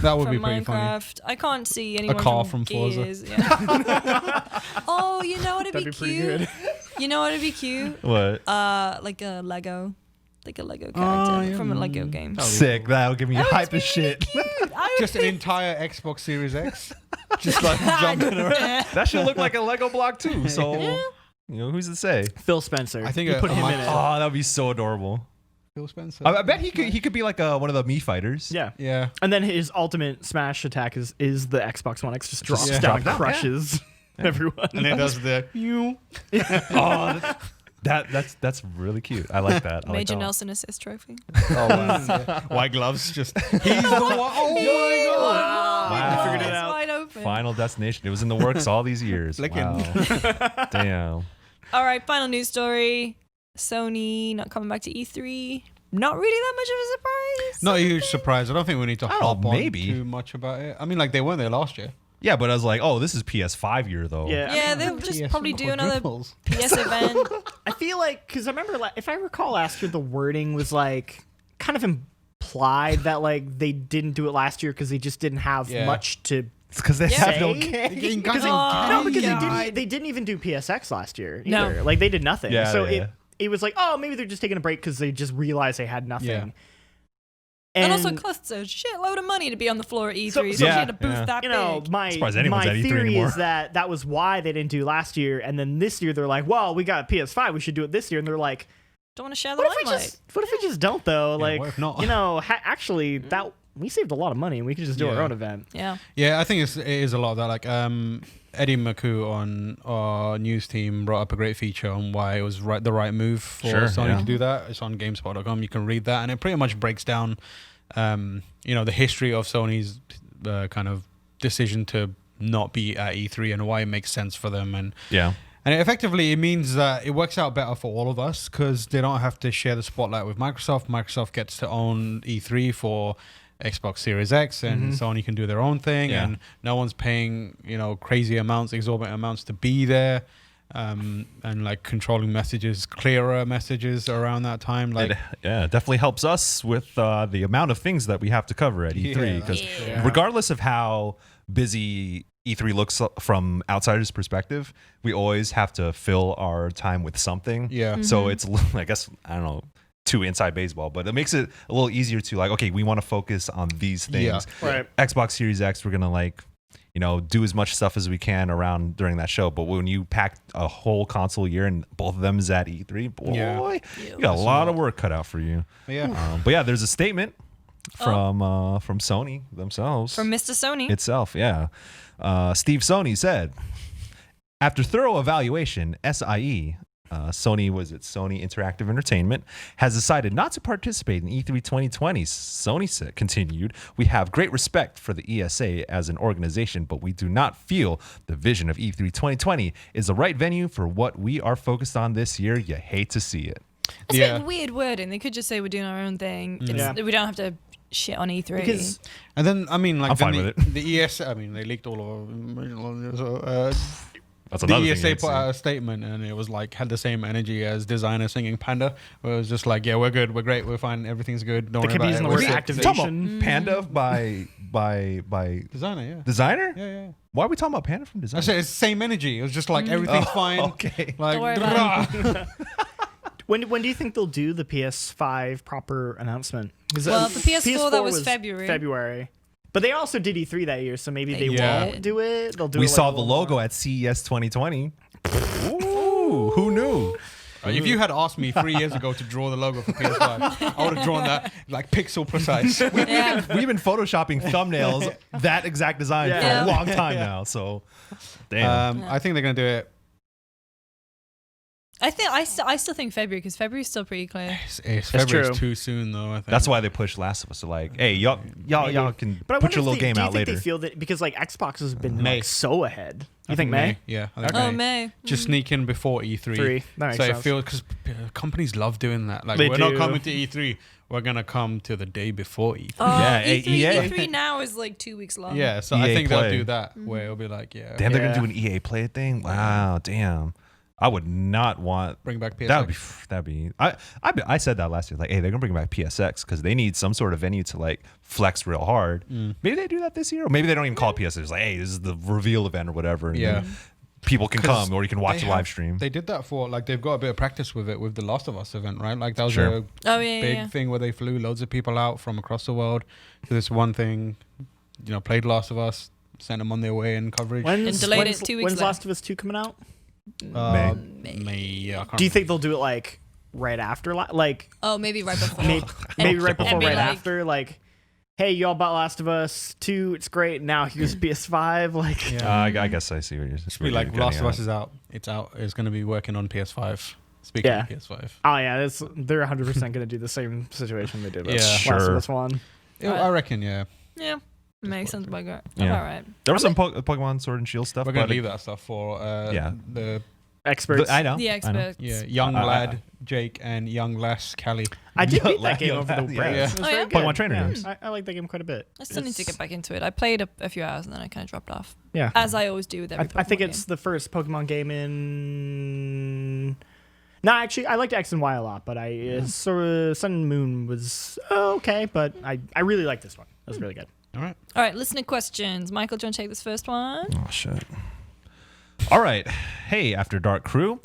That would from be pretty funny. Minecraft. I can't see anyone car from from Forza. Gears. Yeah. Oh, you know what'd That'd be be pretty cute? good. You know what'd be cute? What? Like a Lego character yeah. from a Lego game. Sick. That'll give me hype as shit. Just an entire Xbox Series X, just like jumping around. That should look like a Lego block too. So, you know, who's to say? Phil Spencer. I think you a- put a him in mic- it. Oh, that would be so adorable. Phil Spencer. I bet he could be like one of the Mii fighters. Yeah. Yeah. And then his ultimate smash attack is the Xbox One X just drops Yeah. down and Drop down, crushes everyone. And it does the you. Oh, that's really cute. I like that. I like Major that. Nelson assist trophy. Oh, wow. White gloves. Just he's the one. Oh my god. Wow. I figured it It's out. wide open. Final destination. It was in the works all these years. Flicking. Wow. Damn. All right, final news story. Sony not coming back to E3. Not really that much of a surprise. Not a huge surprise. I don't think we need to Oh, hop on maybe. too much about it. I mean, like they weren't there last year. Yeah, but I was like, oh, this is PS5 year though. Yeah. Yeah, they'll just PS probably do another quadruples. PS event. I feel like because I remember if I recall last year the wording was like kind of implied that like they didn't do it last year because they just didn't have Yeah. much to It's because they Yeah. have no. say. Because Because Oh, no, because God. they didn't even do PSX last year No. either. Like they did nothing. Yeah, so yeah. it was like, oh, maybe they're just taking a break because they just realized they had nothing. Yeah. And also costs a shitload of money to be on the floor at E3. So, So- she Yeah, had a booth yeah. that you know, big. my Surprised anyone's at E3 theory anymore. is that was why they didn't do last year, and then this year they're like, well, we got a PS5, we should do it this year, and they're like, Don't want to share the what if we limelight. just don't though? Yeah, Like, what if not? you know, actually that we saved a lot of money, and we could just do our Yeah. own event. Yeah. Yeah, I think it is a lot of that. Like Eddie Maku on our news team brought up a great feature on why it was the right move for Sure, Sony yeah. to do that. It's on GameSpot.com. You can read that, and it pretty much breaks down, the history of Sony's kind of decision to not be at E3 and why it makes sense for them. And Yeah. effectively, it means that it works out better for all of us because they don't have to share the spotlight with Microsoft. Microsoft gets to own E3 for Xbox Series X, and Sony can do their own thing, Yeah. and no one's paying crazy amounts, exorbitant amounts to be there, and like controlling messages, clearer messages around that time. Like, It definitely helps us with the amount of things that we have to cover at E3 because Yeah. regardless of how busy E3 looks from outsiders' perspective, we always have to fill our time with something. yeah, So it's, I guess, I don't know, too inside baseball, but it makes it a little easier to like, okay, we want to focus on these things. Yeah. Right. Xbox Series X, we're going to do as much stuff as we can around during that show. But when you pack a whole console year and both of them is at E3, boy, Yeah. you got a lot of work cut out for you. yeah. But yeah, there's a statement from Sony themselves. From Mr. Sony. itself, yeah. Steve Sony said, after thorough evaluation, SIE, Sony Interactive Entertainment, has decided not to participate in E3 2020. Sony said, continued, we have great respect for the ESA as an organization, but we do not feel the vision of E3 2020 is the right venue for what we are focused on this year. You hate to see it. It's Yeah. a bit weird wording. They could just say we're doing our own thing. Yeah. We don't have to shit on E3. Because And then I mean, like, I'm then fine the, with the ESA. I mean, they leaked all of. That's The another ESA thing. put out a statement, and it was like had the same energy as designer singing Panda, where it was just like, yeah, we're good, we're great, we're fine, everything's good. Don't they worry could be about using it. the We're word sick." activation. Panda by Designer, yeah. designer? Yeah, yeah. Why are we talking about Panda from I designer? said it's the same energy. It was just like everything's fine. Okay. Like, Don't worry about "Rah." When do you think they'll do the PS5 proper announcement? 'Cause, Well, the PS4 that was was February. February. But they also did E3 that year, so maybe they Yeah. won't do it. They'll do We it. like saw a the little logo more. at CES 2020. Ooh, who knew? If you had asked me 3 years ago to draw the logo for PS5, I would have drawn that like pixel precise. Yeah. We've been photoshopping thumbnails that exact design for Yeah. a long time now. So, damn. I think they're gonna do it. I still think February, because February's still pretty clear. February's true. too soon though. I think That's why they pushed Last of Us. They're like, hey, y'all can But I put your wonder little if game do you out think later. They feel that because like Xbox has been May. like so ahead. You I think May? Yeah. I think Oh, May. May. Just sneak in before E3. That makes so sense. it feels because companies love doing that. Like They we're not do. coming to E3. We're gonna come to the day before E3. Oh, Yeah, E3, EA. E3 now is like 2 weeks long. Yeah, so I EA think Play. they'll do that where it'll be like, yeah, Damn, they're Yeah. gonna do an EA Play thing. Wow, damn. I would not want. bring back PSX. That'd be. I said that last year. Like, hey, they're gonna bring back PSX because they need some sort of venue to like flex real hard. Maybe they do that this year, or maybe they don't even call it PSX. It's like, hey, this is the reveal event or whatever. And Yeah. then people can 'Cause come, or you can watch they a live have- stream. They did that for like they've got a bit of practice with it with the Last of Us event, right? Like that was Sure. a Oh, yeah, big yeah. thing where they flew loads of people out from across the world to this one thing. Played Last of Us, sent them on their way in coverage. And delayed it 2 weeks When's later. Last of Us 2 coming out? May. Yeah, I can't Do you think remember. they'll do it like right after? Like Oh, maybe right before. maybe right before, and be right like- after? Like, hey, y'all bought Last of Us 2. It's great. Now here's PS5. Like, Yeah. I guess I see what you're Be like Last of Us is out. It's out. It's going to be working on PS5. Speaking Yeah. of PS5, oh yeah, they're 100% going to do the same situation they did with Yeah. Last Sure. of Us 1. I reckon. Yeah, Yeah. Makes sense, but Yeah. all right. There was some Pokemon Sword and Shield stuff. we're going but to leave that stuff for the Experts. I know. The I know. experts. young I- lad Jake and young lass Callie. I did Yo, beat that game yo, over the yeah. break. Yeah. It was Oh, very yeah? good. Pokemon Trainer Yeah, games. I like that game quite a bit. I still need to It's- get back into it. I played a few hours and then I kind of dropped off, Yeah. as I always do with every I think Pokemon it's game. the first Pokemon game in. No, actually, I liked X and Y a lot, but sort of Sun and Moon was okay, but I really like this one. It was really good. All right. All right, listener questions. Michael, do you want to take this first one? Oh shit. All right. Hey, After Dark crew.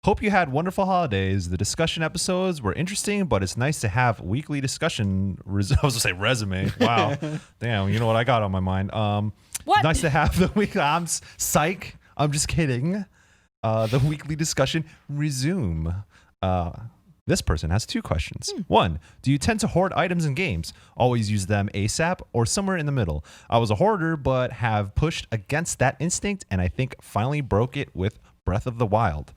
Hope you had wonderful holidays. The discussion episodes were interesting, but it's nice to have weekly discussion. I was gonna say resume. Wow. Damn. You know what I got on my mind? What? Nice to have the week. Psych. I'm just kidding. The weekly discussion resume. This person has 2 questions. 1, do you tend to hoard items in games? Always use them ASAP or somewhere in the middle? I was a hoarder, but have pushed against that instinct, and I think finally broke it with Breath of the Wild.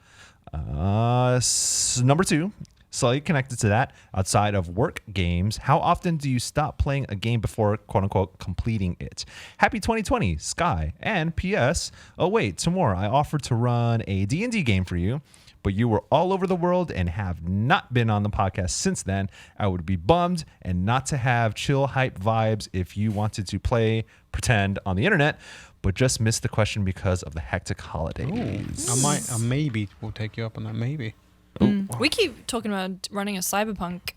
Number 2, slightly connected to that, outside of work games, how often do you stop playing a game before quote-unquote completing it? Happy 2020, Sky. And P.S. Oh wait, Tamoor, I offered to run a D&D game for you, but you were all over the world and have not been on the podcast since then. I would be bummed and not to have chill hype vibes if you wanted to play pretend on the internet, but just missed the question because of the hectic holidays. I maybe will take you up on that. Maybe. We keep talking about running a cyberpunk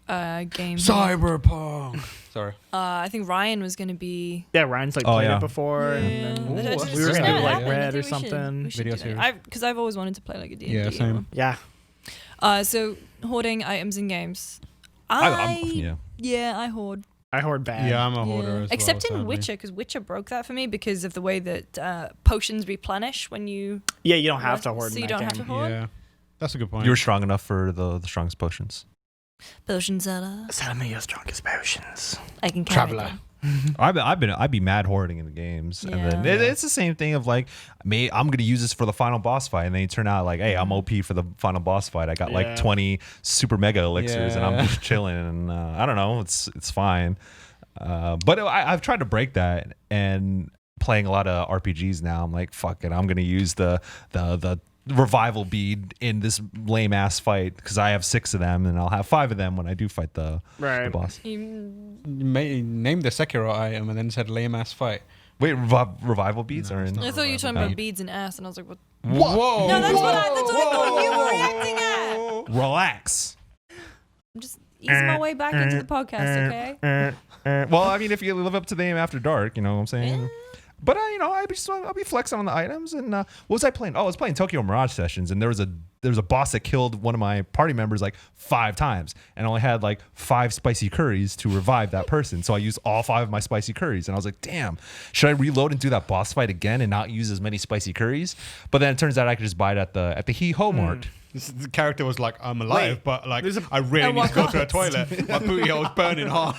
game. Cyberpunk. Sorry. I think Ryan was going to be. Yeah, Ryan's like Oh, played yeah. it before, Yeah. and then Ooh, we that's were just gonna do not like happened. Red or something. Video series. Because I've always wanted to play like a D&D. Yeah, same. one. Yeah, So hoarding items in games. Yeah. Yeah, I hoard. I hoard bad. Yeah, I'm a hoarder as well. Except in sadly. Witcher, because Witcher broke that for me because of the way that potions replenish when you. Yeah, you don't have to hoard So in you that don't have game. to hoard. Yeah, that's a good point. You were strong enough for the strongest potions. Potions are. Sell me your strongest potions. I can carry Traveler. them. I'd be mad hoarding in the games, and then Yeah. it's the same thing of like, I'm gonna use this for the final boss fight, and then you turn out like, hey, I'm OP for the final boss fight. I got like Yeah. 20 super mega elixirs, and I'm Yeah. just chilling, and I don't know, it's fine. But I've tried to break that, and playing a lot of RPGs now, I'm like, fuck it, I'm gonna use the revival bead in this lame ass fight because I have 6 of them, and I'll have 5 of them when I do fight the Right. boss. Named the Sekiro item and then said lame ass fight. Wait, revival beads No, are it's in. not. I thought you were talking Bead. about beads and ass, and I was like, what? Whoa! No, that's what I thought you were reacting at. Relax. I'm just easing my way back into the podcast, okay? Well, I mean, if you live up to the name After Dark, you know what I'm saying? Yeah. But, I'll be flexing on the items. And what was I playing? Oh, I was playing Tokyo Mirage Sessions, and there was a there was a boss that killed one of my party members like 5 times, and I only had like 5 spicy curries to revive that person. So I used all 5 of my spicy curries, and I was like, damn, should I reload and do that boss fight again and not use as many spicy curries? But then it turns out I could just buy it at the He Ho Mart. The character was like, I'm alive, Wait, but like I really need to go to a toilet. My booty hole's burning hard.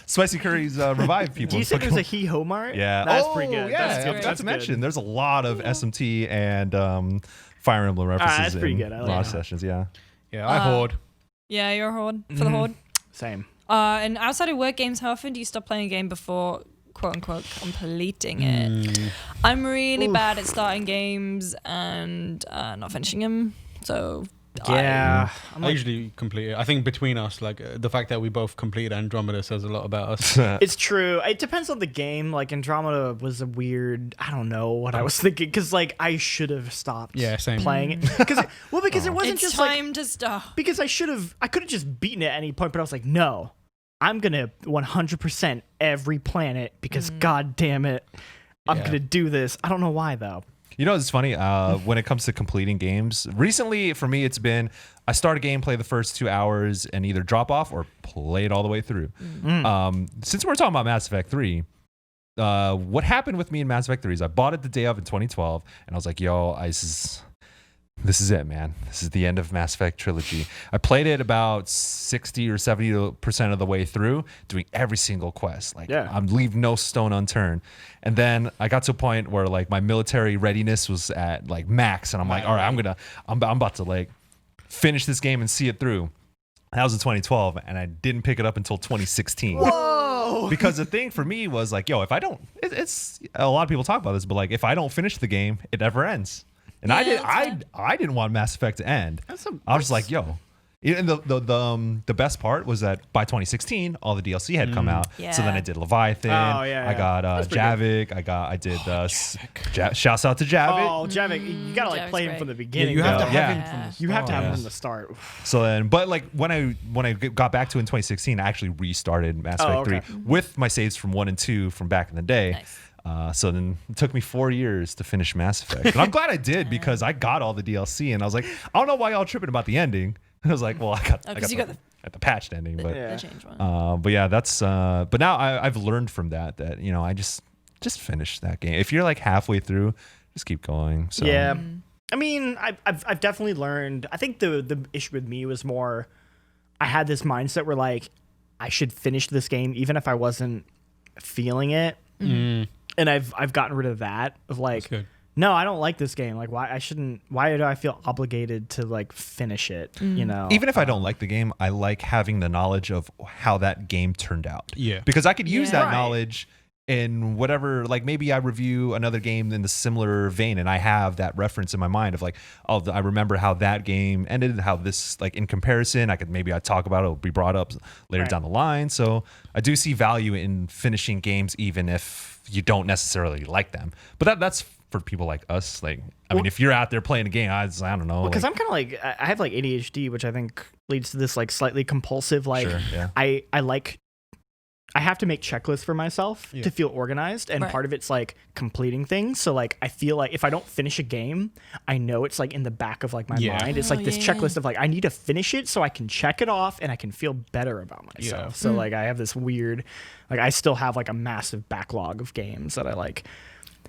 Spicy curries revive people. Do you say there's a He Ho Mart? Yeah. That's pretty good. Yeah, That's good. that's mentioned. There's a lot of SMT and Fire Emblem references that's pretty in good. I a like lot of that. sessions. Yeah. Yeah, I hoard. Yeah, you're a horde for the horde. Same. And outside of work games, how often do you stop playing a game before quote unquote completing it? I'm really bad at starting games and not finishing them. So Yeah. I usually complete it. I think between us, like the fact that we both completed Andromeda says a lot about us. It's true. It depends on the game. Like Andromeda was a weird. I don't know what I was thinking because like I should have stopped. Yeah, same. Playing it because it wasn't it's just time like to stop. because I could have just beaten it at any point, but I was like, no, I'm gonna 100% every planet because god damn it, I'm gonna do this. I don't know why though. You know, it's funny when it comes to completing games. Recently, for me, it's been I start a game, play the first 2 hours, and either drop off or play it all the way through. Since we're talking about Mass Effect 3, what happened with me in Mass Effect 3 is I bought it the day of in 2012, and I was like, yo, this is it, man. This is the end of Mass Effect trilogy. I played it about 60 or 70% of the way through, doing every single quest. Like, I'm leaving no stone unturned. And then I got to a point where like my military readiness was at like max, and I'm like, all right, I'm about to like finish this game and see it through. That was in 2012, and I didn't pick it up until 2016. Whoa! Because the thing for me was like, yo, if I don't, it's a lot of people talk about this, but like if I don't finish the game, it never ends. And I didn't want Mass Effect to end. I was just like, yo. And the best part was that by 2016, all the DLC had come out. Yeah. So then I did Leviathan. I got Javik. I did shouts out to Javik. Oh, Javik, you gotta like Javik's play him great. from the beginning. you have to though. have him from the start. You have to have him from the start. So then, but like when I got back to it in 2016, I actually restarted Mass Effect 3 with my saves from 1 and 2 from back in the day. Nice. So then it took me 4 years to finish Mass Effect. And I'm glad I did because I got all the DLC and I was like, I don't know why y'all tripping about the ending. And I was like, well, I got the patched ending, but the change one. but yeah, that's but now I've learned from that you know I just finish that game. If you're like halfway through, just keep going. So Yeah, I mean, I've definitely learned. I think the issue with me was more, I had this mindset where like I should finish this game even if I wasn't feeling it. And I've gotten rid of that of like, no, I don't like this game. Like why do I feel obligated to like finish it? You know, even if I don't like the game, I like having the knowledge of how that game turned out. Yeah, because I could use that Right. knowledge in whatever, like maybe I review another game in the similar vein and I have that reference in my mind of like, oh, I remember how that game ended, how this, like in comparison, I'd talk about it, it'll be brought up later down the line. So I do see value in finishing games even if you don't necessarily like them. But that's for people like us. Like, I mean, if you're out there playing a game, I don't know. Because I'm kind of like, I have like ADHD, which I think leads to this like slightly compulsive, like I have to make checklists for myself to feel organized, and part of it's like completing things. So like I feel like if I don't finish a game, I know it's like in the back of like my mind. It's like this checklist of like I need to finish it so I can check it off and I can feel better about myself. So like I have this weird, like I still have like a massive backlog of games that I like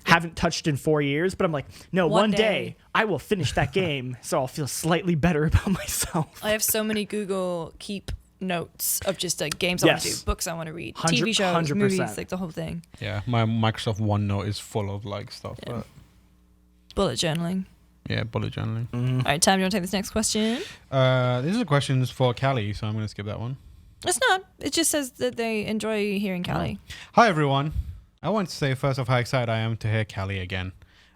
haven't touched in 4 years, but I'm like, no, one day I will finish that game so I'll feel slightly better about myself. I have so many Google Keep notes of just like games I want to do, books I want to read, TV shows, 100%. movies, like the whole thing. Yeah, my Microsoft OneNote is full of like stuff. Yeah. Bullet journaling. Yeah, bullet journaling. All right, Tam, do you want to take this next question? This is a question for Callie, so I'm going to skip that one. It's not. It just says that they enjoy hearing Callie. Hi, everyone. I want to say first off how excited I am to hear Callie again.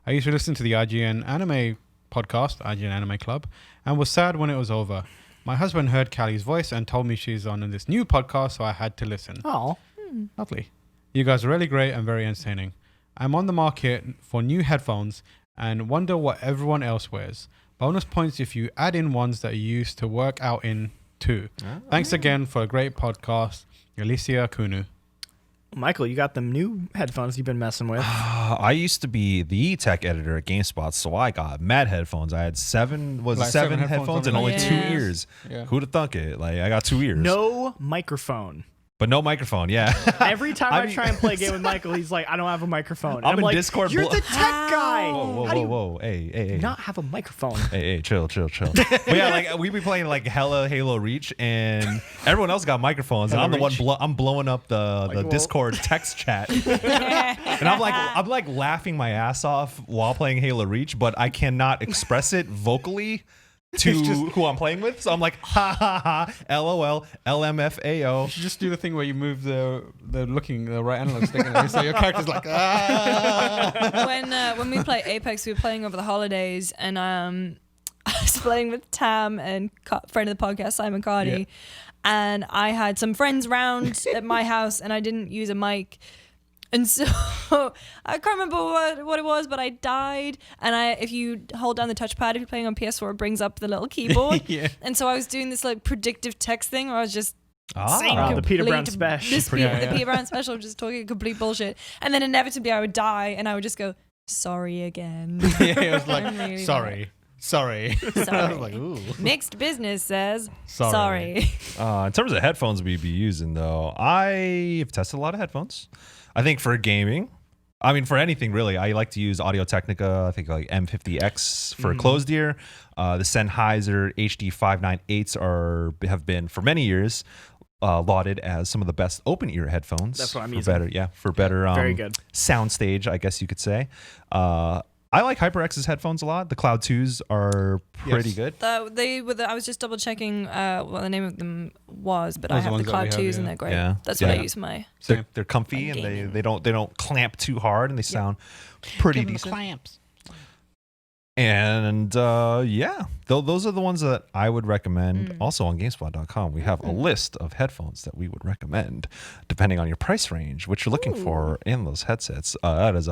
I used to listen to the IGN anime podcast, IGN Anime Club, and was sad when it was over. My husband heard Callie's voice and told me she's on this new podcast, so I had to listen. Oh, lovely. You guys are really great and very entertaining. I'm on the market for new headphones and wonder what everyone else wears. Bonus points if you add in ones that you used to work out in too. Thanks again for a great podcast, Alicia Kunu. Michael, you got them new headphones you've been messing with. I used to be the tech editor at GameSpot, so I got mad headphones. I had seven headphones and only 2 ears. Yeah. Who'd have thunk it? Like, I got 2 ears. No microphone. But no microphone, yeah. Every time I try and play a game with Michael, he's like, I don't have a microphone. And I'm in like, Discord You're the tech guy. Whoa. Hey. Not have a microphone. Hey, chill. But yeah, like we be playing like hella Halo Reach, and everyone else got microphones, and I'm the one I'm blowing up the Discord text chat, and I'm like laughing my ass off while playing Halo Reach, but I cannot express it vocally to who I'm playing with. So I'm like, ha ha ha, LOL, LMFAO. You should just do the thing where you move the right analog stick, and so your character's like, ah. When we play Apex, we were playing over the holidays, and I was playing with Tam and friend of the podcast, Simon Cardi, and I had some friends round at my house, and I didn't use a mic. And so I can't remember what it was, but I died. And if you hold down the touchpad, if you're playing on PS4, it brings up the little keyboard. Yeah. And so I was doing this like predictive text thing where I was just saying the Peter Brown special. The Peter Brown special, just talking complete bullshit. And then inevitably I would die, and I would just go, sorry again. Yeah, it was like, really sorry. I was like, ooh. Mixed business says Sorry. In terms of headphones we be using, though, I've tested a lot of headphones. I think for gaming, I mean, for anything really, I like to use Audio Technica. I think like M50X for closed ear. The Sennheiser HD 598s have been for many years lauded as some of the best open ear headphones. That's what I'm using. For better very good soundstage, I guess you could say. I like HyperX's headphones a lot. The Cloud 2s are pretty good. I was just double checking what the name of them was, but Those I have the Cloud 2s and they're great. Yeah. That's what I use my. They're comfy and they don't clamp too hard, and they sound pretty decent. Clamps. And those are the ones that I would recommend. Also on GameSpot.com, we have a list of headphones that we would recommend, depending on your price range, what you're looking for in those headsets. That is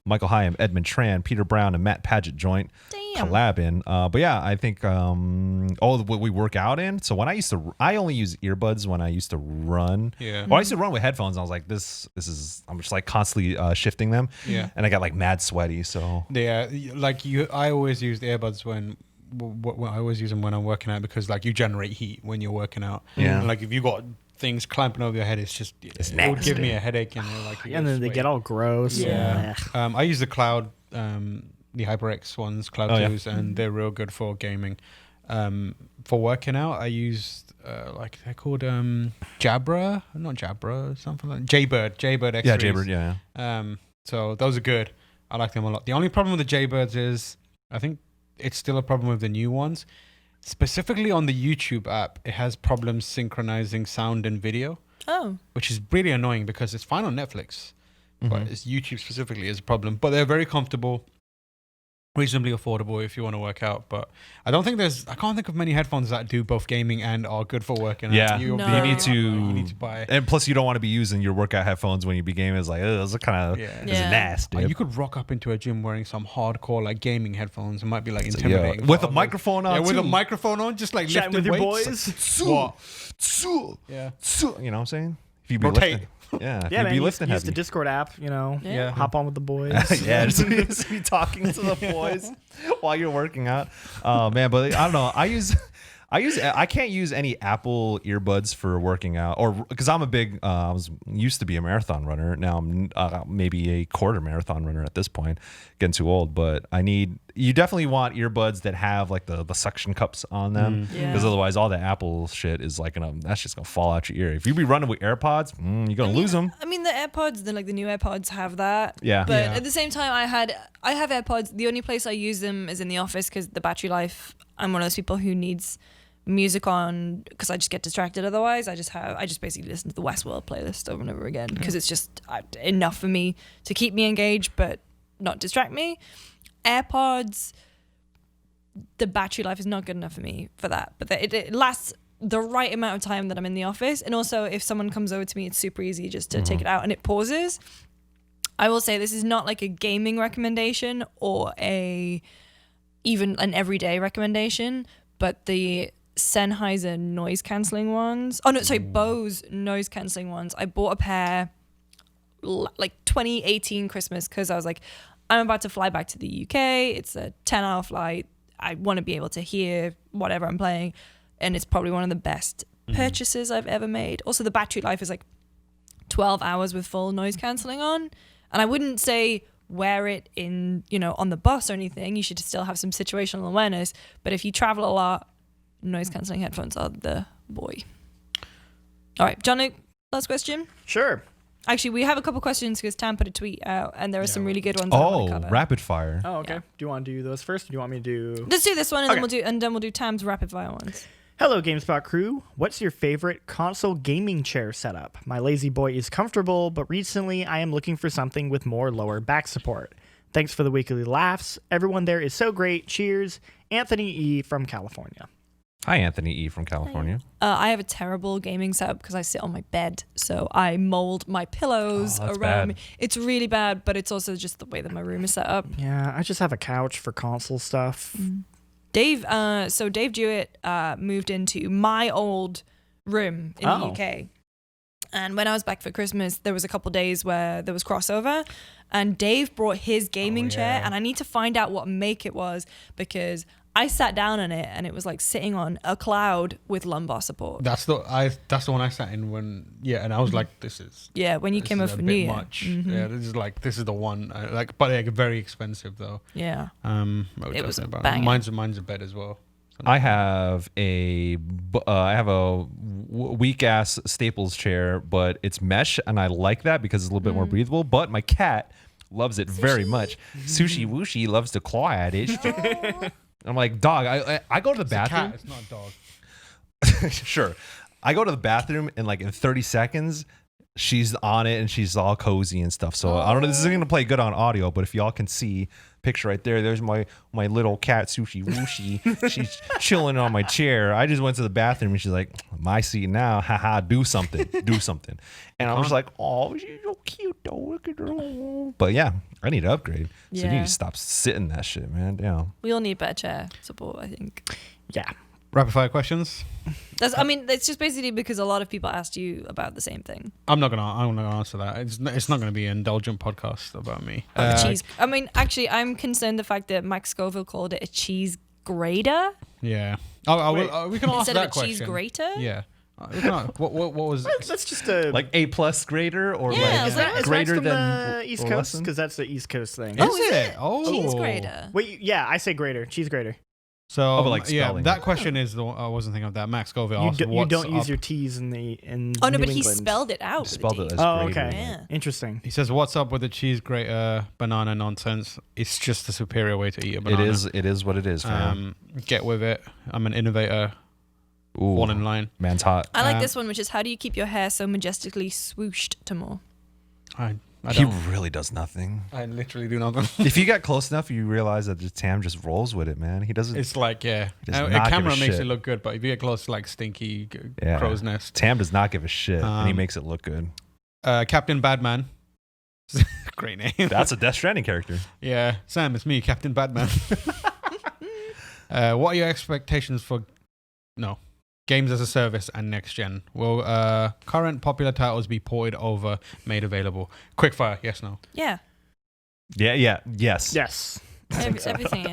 Michael Hyam, Edmund Tran, Peter Brown, and Matt Paget joint collabing. But yeah, I think what we work out in. So when I only use earbuds when I used to run. Yeah. Well, I used to run with headphones. And I was like, this is. I'm just like constantly shifting them. Yeah. And I got like mad sweaty. So yeah, like I always use the earbuds when I always use them when I'm working out, because like you generate heat when you're working out. Yeah. And like if you got things clamping over your head, it's it would give me a headache, and and then they get all gross. Yeah. I use the Cloud, the HyperX ones, Cloud 2s, and they're real good for gaming. For working out, I used like they're called Jabra, something like Jaybird X3s. Yeah, Jaybird. Yeah. So those are good. I like them a lot. The only problem with the Jaybirds is, I think it's still a problem with the new ones. Specifically on the YouTube app, it has problems synchronizing sound and video. Oh. Which is really annoying because it's fine on Netflix, but it's YouTube specifically is a problem. But they're very comfortable, reasonably affordable if you want to work out. But I can't think of many headphones that do both gaming and are good for working out. Yeah, You need to buy. And plus, you don't want to be using your workout headphones when you be gaming. It's like, those are kind of nasty. You could rock up into a gym wearing some hardcore like gaming headphones. It might be like intimidating. With a microphone on. Yeah, with a microphone on, just like chatting lifting with your weights. boys. What? Yeah. You know what I'm saying? If you be Rotate. lifting. Yeah, Yeah, man. be lifting use heavy. the Discord app. Yeah. Hop on with the boys. Yeah, just be talking to the boys while you're working out. Oh man, but I don't know. I can't use any Apple earbuds for working out, or because I'm a big. I used to be a marathon runner. Now I'm maybe a quarter marathon runner at this point. Getting too old, but you definitely want earbuds that have like the suction cups on them, because otherwise all the Apple shit is like that's just gonna fall out your ear. If you be running with AirPods, you're gonna lose them. I mean, the AirPods, the new AirPods have that. Yeah. But Yeah. at the same time, I have AirPods. The only place I use them is in the office because the battery life. I'm one of those people who needs music on because I just get distracted otherwise. I just basically listen to the Westworld playlist over and over again because it's just enough for me to keep me engaged but not distract me. AirPods, the battery life is not good enough for me for that, but it lasts the right amount of time that I'm in the office. And also if someone comes over to me, it's super easy just to take it out and it pauses. I will say this is not like a gaming recommendation or even an everyday recommendation, but the Sennheiser noise cancelling ones. Oh no, sorry, Bose noise cancelling ones. I bought a pair like 2018 Christmas, because I was like, I'm about to fly back to the UK. It's a 10-hour flight. I want to be able to hear whatever I'm playing, and it's probably one of the best purchases I've ever made. Also, the battery life is like 12 hours with full noise cancelling on, and I wouldn't say wear it in, on the bus or anything. You should still have some situational awareness, but if you travel a lot, noise cancelling headphones are the boy. All right, Jean-Luc, last question. Sure. Actually, we have a couple questions because Tam put a tweet out, and there are some really good ones. I want to cover. Rapid fire. Oh, okay. Yeah. Do you want to do those first, or do you want me to do? Let's do this one, and Okay. then we'll do Tam's rapid fire ones. Hello, GameSpot crew. What's your favorite console gaming chair setup? My lazy boy is comfortable, but recently I am looking for something with more lower back support. Thanks for the weekly laughs. Everyone there is so great. Cheers. Anthony E. from California. Hi, Anthony E. from California. I have a terrible gaming setup because I sit on my bed, so I mold my pillows that's around me. bad. It's really bad, but it's also just the way that my room is set up. Yeah, I just have a couch for console stuff. Dave Jewett moved into my old room in the UK. And when I was back for Christmas, there was a couple days where there was crossover, and Dave brought his gaming chair, and I need to find out what make it was, because I sat down on it and it was like sitting on a cloud with lumbar support. That's the one I sat in and I was like, this is When you came is over a for bit New Year. much. Yeah, this is the one. But very expensive though. Yeah. It was a about banger. Mine's a bed as well. I have a weak ass Staples chair, but it's mesh, and I like that because it's a little bit more breathable. But my cat loves it very much. Sushi Wooshi loves to claw at it. I'm like, dog, I go to the bathroom. It's not a dog. Sure. I go to the bathroom, and like in 30 seconds, she's on it and she's all cozy and stuff. So I don't know, this isn't going to play good on audio, but if y'all can see, picture right there, there's my little cat, Sushi Wooshi. She's chilling on my chair. I just went to the bathroom and she's like, my seat now. Haha, do something. And I was like, oh, she's so cute though. Look at her. But yeah, I need to upgrade. So you need to stop sitting that shit, man. Damn. We all need better chair support, I think. Yeah. Rapid fire questions. It's just basically because a lot of people asked you about the same thing. I'm not gonna answer that. It's not gonna be an indulgent podcast about me. The cheese. I mean, actually, I'm concerned the fact that Max Scoville called it a cheese grater Yeah. We can ask instead that of a question. cheese grater. Yeah. What was That's just a Like A+ grader or Yeah, like Is that greater from than the East or Coast? less than? Because that's the East Coast thing. Is it? Oh. Cheese grater. Wait, yeah, I say grater. Cheese grater. So but like yeah, spelling. that question is the one, I wasn't thinking of that. Max Scoville You, asked, you what's don't use up? your T's in Oh no, New but he England. spelled it out. with a Spelled D. it as Oh, grater. okay. Yeah. Interesting. He says, "What's up with the cheese grater banana nonsense? It's just a superior way to eat a banana. It is what it is, fam. Get with it. I'm an innovator. Ooh, One in line. man's hot. I like this one, which is how do you keep your hair so majestically swooshed, Tamoor? I He don't. really does nothing. I literally do nothing. If you get close enough, you realize that Tam just rolls with it, man. He doesn't. It's like does a not give camera a makes shit. it look good, but if you get close, like stinky Yeah. crow's nest. Tam does not give a shit, and he Um, makes it look good. Captain Badman. Great name. That's a Death Stranding character. Yeah, Sam, it's me, Captain Badman. What are your expectations for games as a service and next gen? Will current popular titles be ported over, made available? Quickfire, yes, no. Yeah. Yeah, yes. Yes. Everything.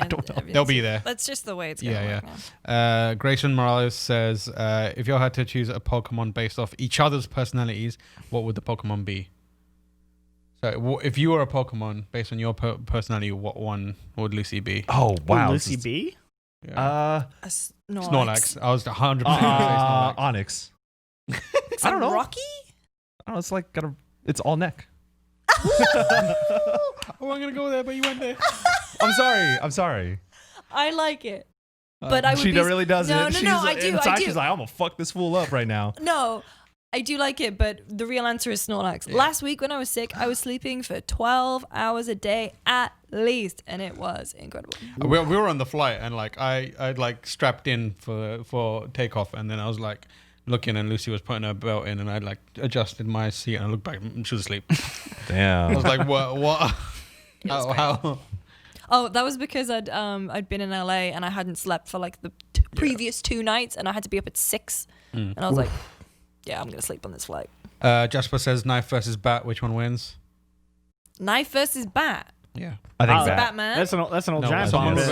They'll be there. That's just the way it's going to Yeah, work now. Grayson Morales says, if you had to choose a Pokemon based off each other's personalities, what would the Pokemon be? So if you were a Pokemon based on your personality, what one would Lucy be? Oh wow, Lucy B? Yeah. A Snorlax. I was 100% going to say Snorlax. Onyx. I don't know. Rocky? I don't know. It's like it's all neck. Oh, I'm going to go there, but you went there. I'm sorry. I like it. But I would She be... really doesn't. No, She's I do. inside, she's like, I'm gonna fuck this fool up right now. No, I do like it, but the real answer is Snorlax. Last week when I was sick, I was sleeping for 12 hours a day at least, and it was incredible. We were on the flight, and like I like strapped in for takeoff, and then I was like looking, and Lucy was putting her belt in, and I like adjusted my seat, and I looked back, and she was asleep. Damn. I was like, what? How? Oh, that was because I'd been in LA and I hadn't slept for like the previous 2 nights, and I had to be up at 6, and I was like, yeah, I'm gonna sleep on this flight. Jasper says knife versus bat. Which one wins? Knife versus bat. Yeah. I think Oh, that. Batman. That's an old No, giant someone bomb. with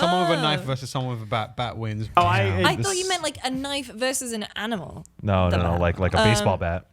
someone with a knife Oh. versus someone with a bat. Bat wins. Oh, I This- thought you meant like a knife versus an animal. No, The no, bat. like a baseball bat.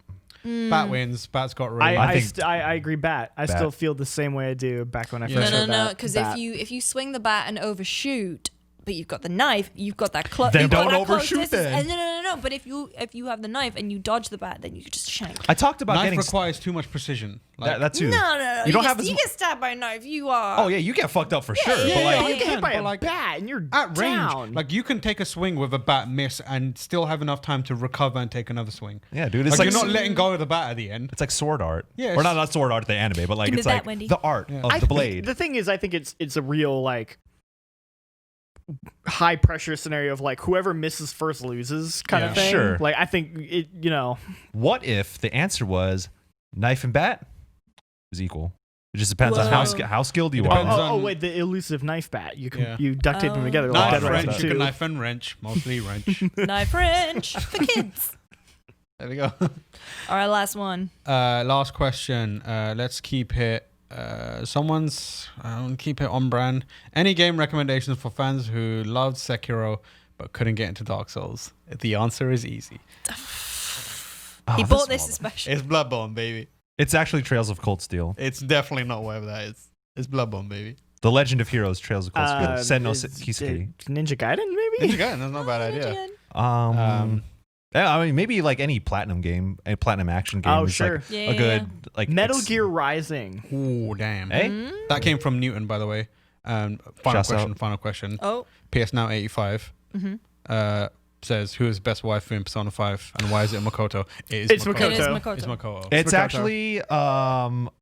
Bat wins. Bat's got range. I agree. Bat. I Bat. still feel the same way I do back when I Yeah. first No, heard no, no. that. Because Bat. if you swing the bat and overshoot, but you've got the knife, you've got that close. Then don't overshoot then. No. But if you have the knife and you dodge the bat, then you could just shank. I talked about Knife getting requires too much precision. Like, that too. No. You don't get, have as you get stabbed by a knife. You are. Oh yeah, you get fucked up for sure. yeah, but like, you yeah. get hit by but a like, bat and you're at range, down. like you can take a swing with a bat, miss, and still have enough time to recover and take another swing. yeah, dude, it's Like, like you're not letting go of the bat at the end. it's like sword art. Yeah, or it's- not sword art, the anime, but like Give me it's that, like Wendy. the art of I the think- blade. The thing is, I think it's a real like high pressure scenario of like whoever misses first loses kind of Yeah. thing. Sure. Like I think it. What if the answer was knife and bat is equal? It just depends on Whoa. how skilled you Depends are. on- Oh wait, the elusive knife bat. You can Yeah. you duct tape them Oh. together. Knife Like Dead wrench, Rising You 2. can knife and wrench, mostly wrench. Knife wrench for kids. There we go. All right, last one. Last question. Let's keep it. Someone's keep it on brand. Any game recommendations for fans who loved Sekiro but couldn't get into Dark Souls? The answer is easy. Oh, He bought this mother- especially. It's Bloodborne, baby. It's actually Trails of Cold Steel. It's definitely not whatever that is. It's Bloodborne, baby. The Legend of Heroes, Trails of Cold Steel. Senno Kiseki. Ninja Gaiden, maybe. Ninja Gaiden, that's not a bad idea. Yeah, I mean, maybe like any platinum game, a platinum action game. Oh, is sure. Like Yeah, a good like Metal it's- Gear Rising. Ooh, damn. Hey, That came from Newton, by the way. Final Shouts question. out. Final question. Oh. PS Now 85 says, who is best waifu in Persona 5 and why is it Makoto? It's Makoto. It is Makoto. It's Makoto. it's Makoto. actually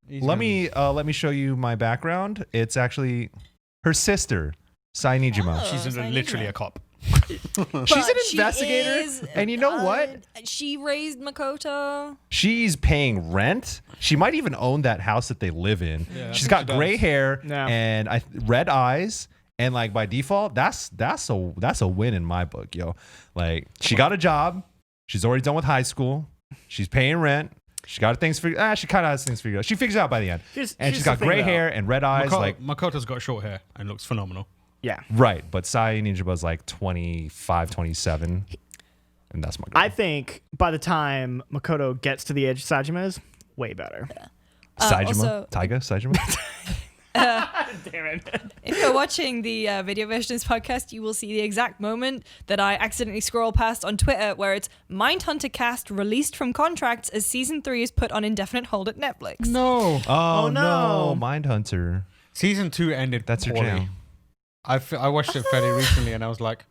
let me show you my background. It's actually her sister, Sai Nijima. Oh. She's Sainijima. literally a cop. She's an But she investigator, is, and you know what? She raised Makoto. She's paying rent. She might even own that house that they live in. Yeah, I She's think got she does. gray hair Yeah. and red eyes, and like by default, that's a win in my book, yo. Like she got a job. She's already done with high school. She's paying rent. She got things figured. She kind of has things figured out. She figures it out by the end. Here's She's the got thing, gray though. hair and red eyes. Makoto's got short hair and looks phenomenal. Yeah. Right, but Sai Ninjaba's like 25, 27. And that's my girl. I think by the time Makoto gets to the age Sajima is, way better. Saijima? also- Taiga? Saijima? Damn it. If you're watching the video version of this podcast, you will see the exact moment that I accidentally scroll past on Twitter where it's Mindhunter cast released from contracts as season 3 is put on indefinite hold at Netflix. No. Oh, no. no. Mindhunter. Season 2 ended That's your poorly. jam. I watched it fairly recently and I was like,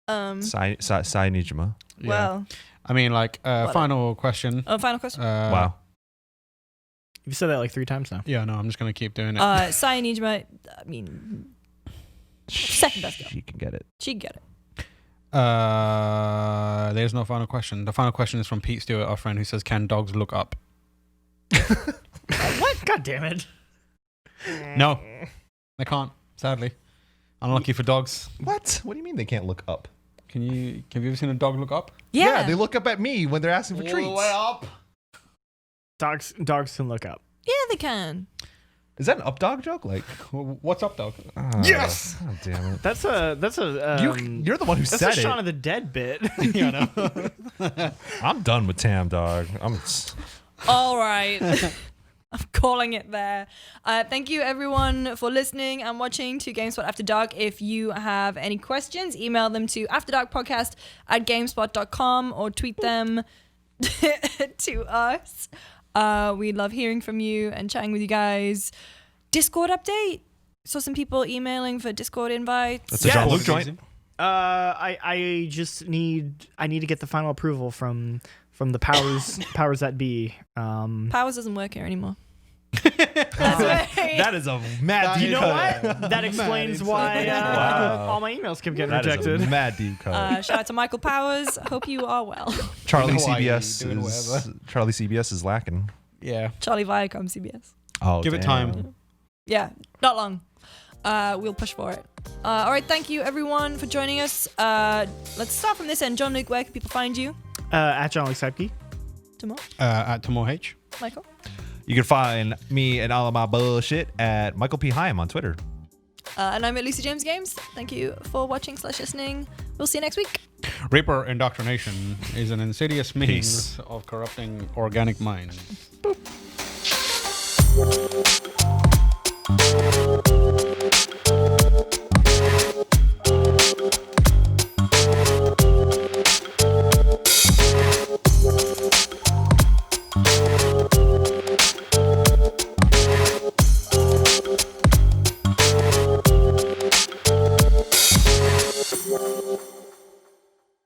Sai Nijima. yeah. Well, I mean, like, final question. final question. Wow. You've said that like 3 times now. Yeah, no, I'm just going to keep doing it. Sai Nijima, I mean, second best girl. She can get it. She can get it. There's no final question. The final question is from Pete Stewart, our friend, who says, can dogs look up? What? God damn it. No, they can't, sadly. Unlucky for dogs. What? What do you mean they can't look up? Have you ever seen a dog look up? Yeah. They look up at me when they're asking for treats. up. Dogs can look up. Yeah, they can. Is that an up dog joke? Like, What's up, dog? Yes! Oh, damn it. That's a You're the one who that's said a Shaun it. of the Dead bit. Yeah, no. I'm done with Tam, dog. All right. I'm calling it there. Thank you, everyone, for listening and watching to GameSpot After Dark. If you have any questions, email them to afterdarkpodcast@gamespot.com or tweet them to us. We love hearing from you and chatting with you guys. Discord update. Saw some people emailing for Discord invites. That's a Jean-Luc joint. I just need to get the final approval from the powers that be. Powers doesn't work here anymore. That is a mad deep You know cut. what? That explains why Wow. all my emails keep getting That is rejected. a mad deep cut. Shout out to Michael Powers. Hope you are well. Charlie know why CBS you're doing is lacking. Yeah. Charlie Viacom CBS. Oh, Give it damn. time. Yeah, not long. We'll push for it. All right, thank you everyone for joining us. Let's start from this end. Jean-Luc, where can people find you? At Jean-Luc Seipke. Tamoor? At Tamoor H. Michael? You can find me and all of my bullshit at Michael P. Hyam on Twitter. And I'm at Lucy James Games. Thank you for watching / listening. We'll see you next week. Reaper indoctrination is an insidious means of corrupting organic minds. Boop.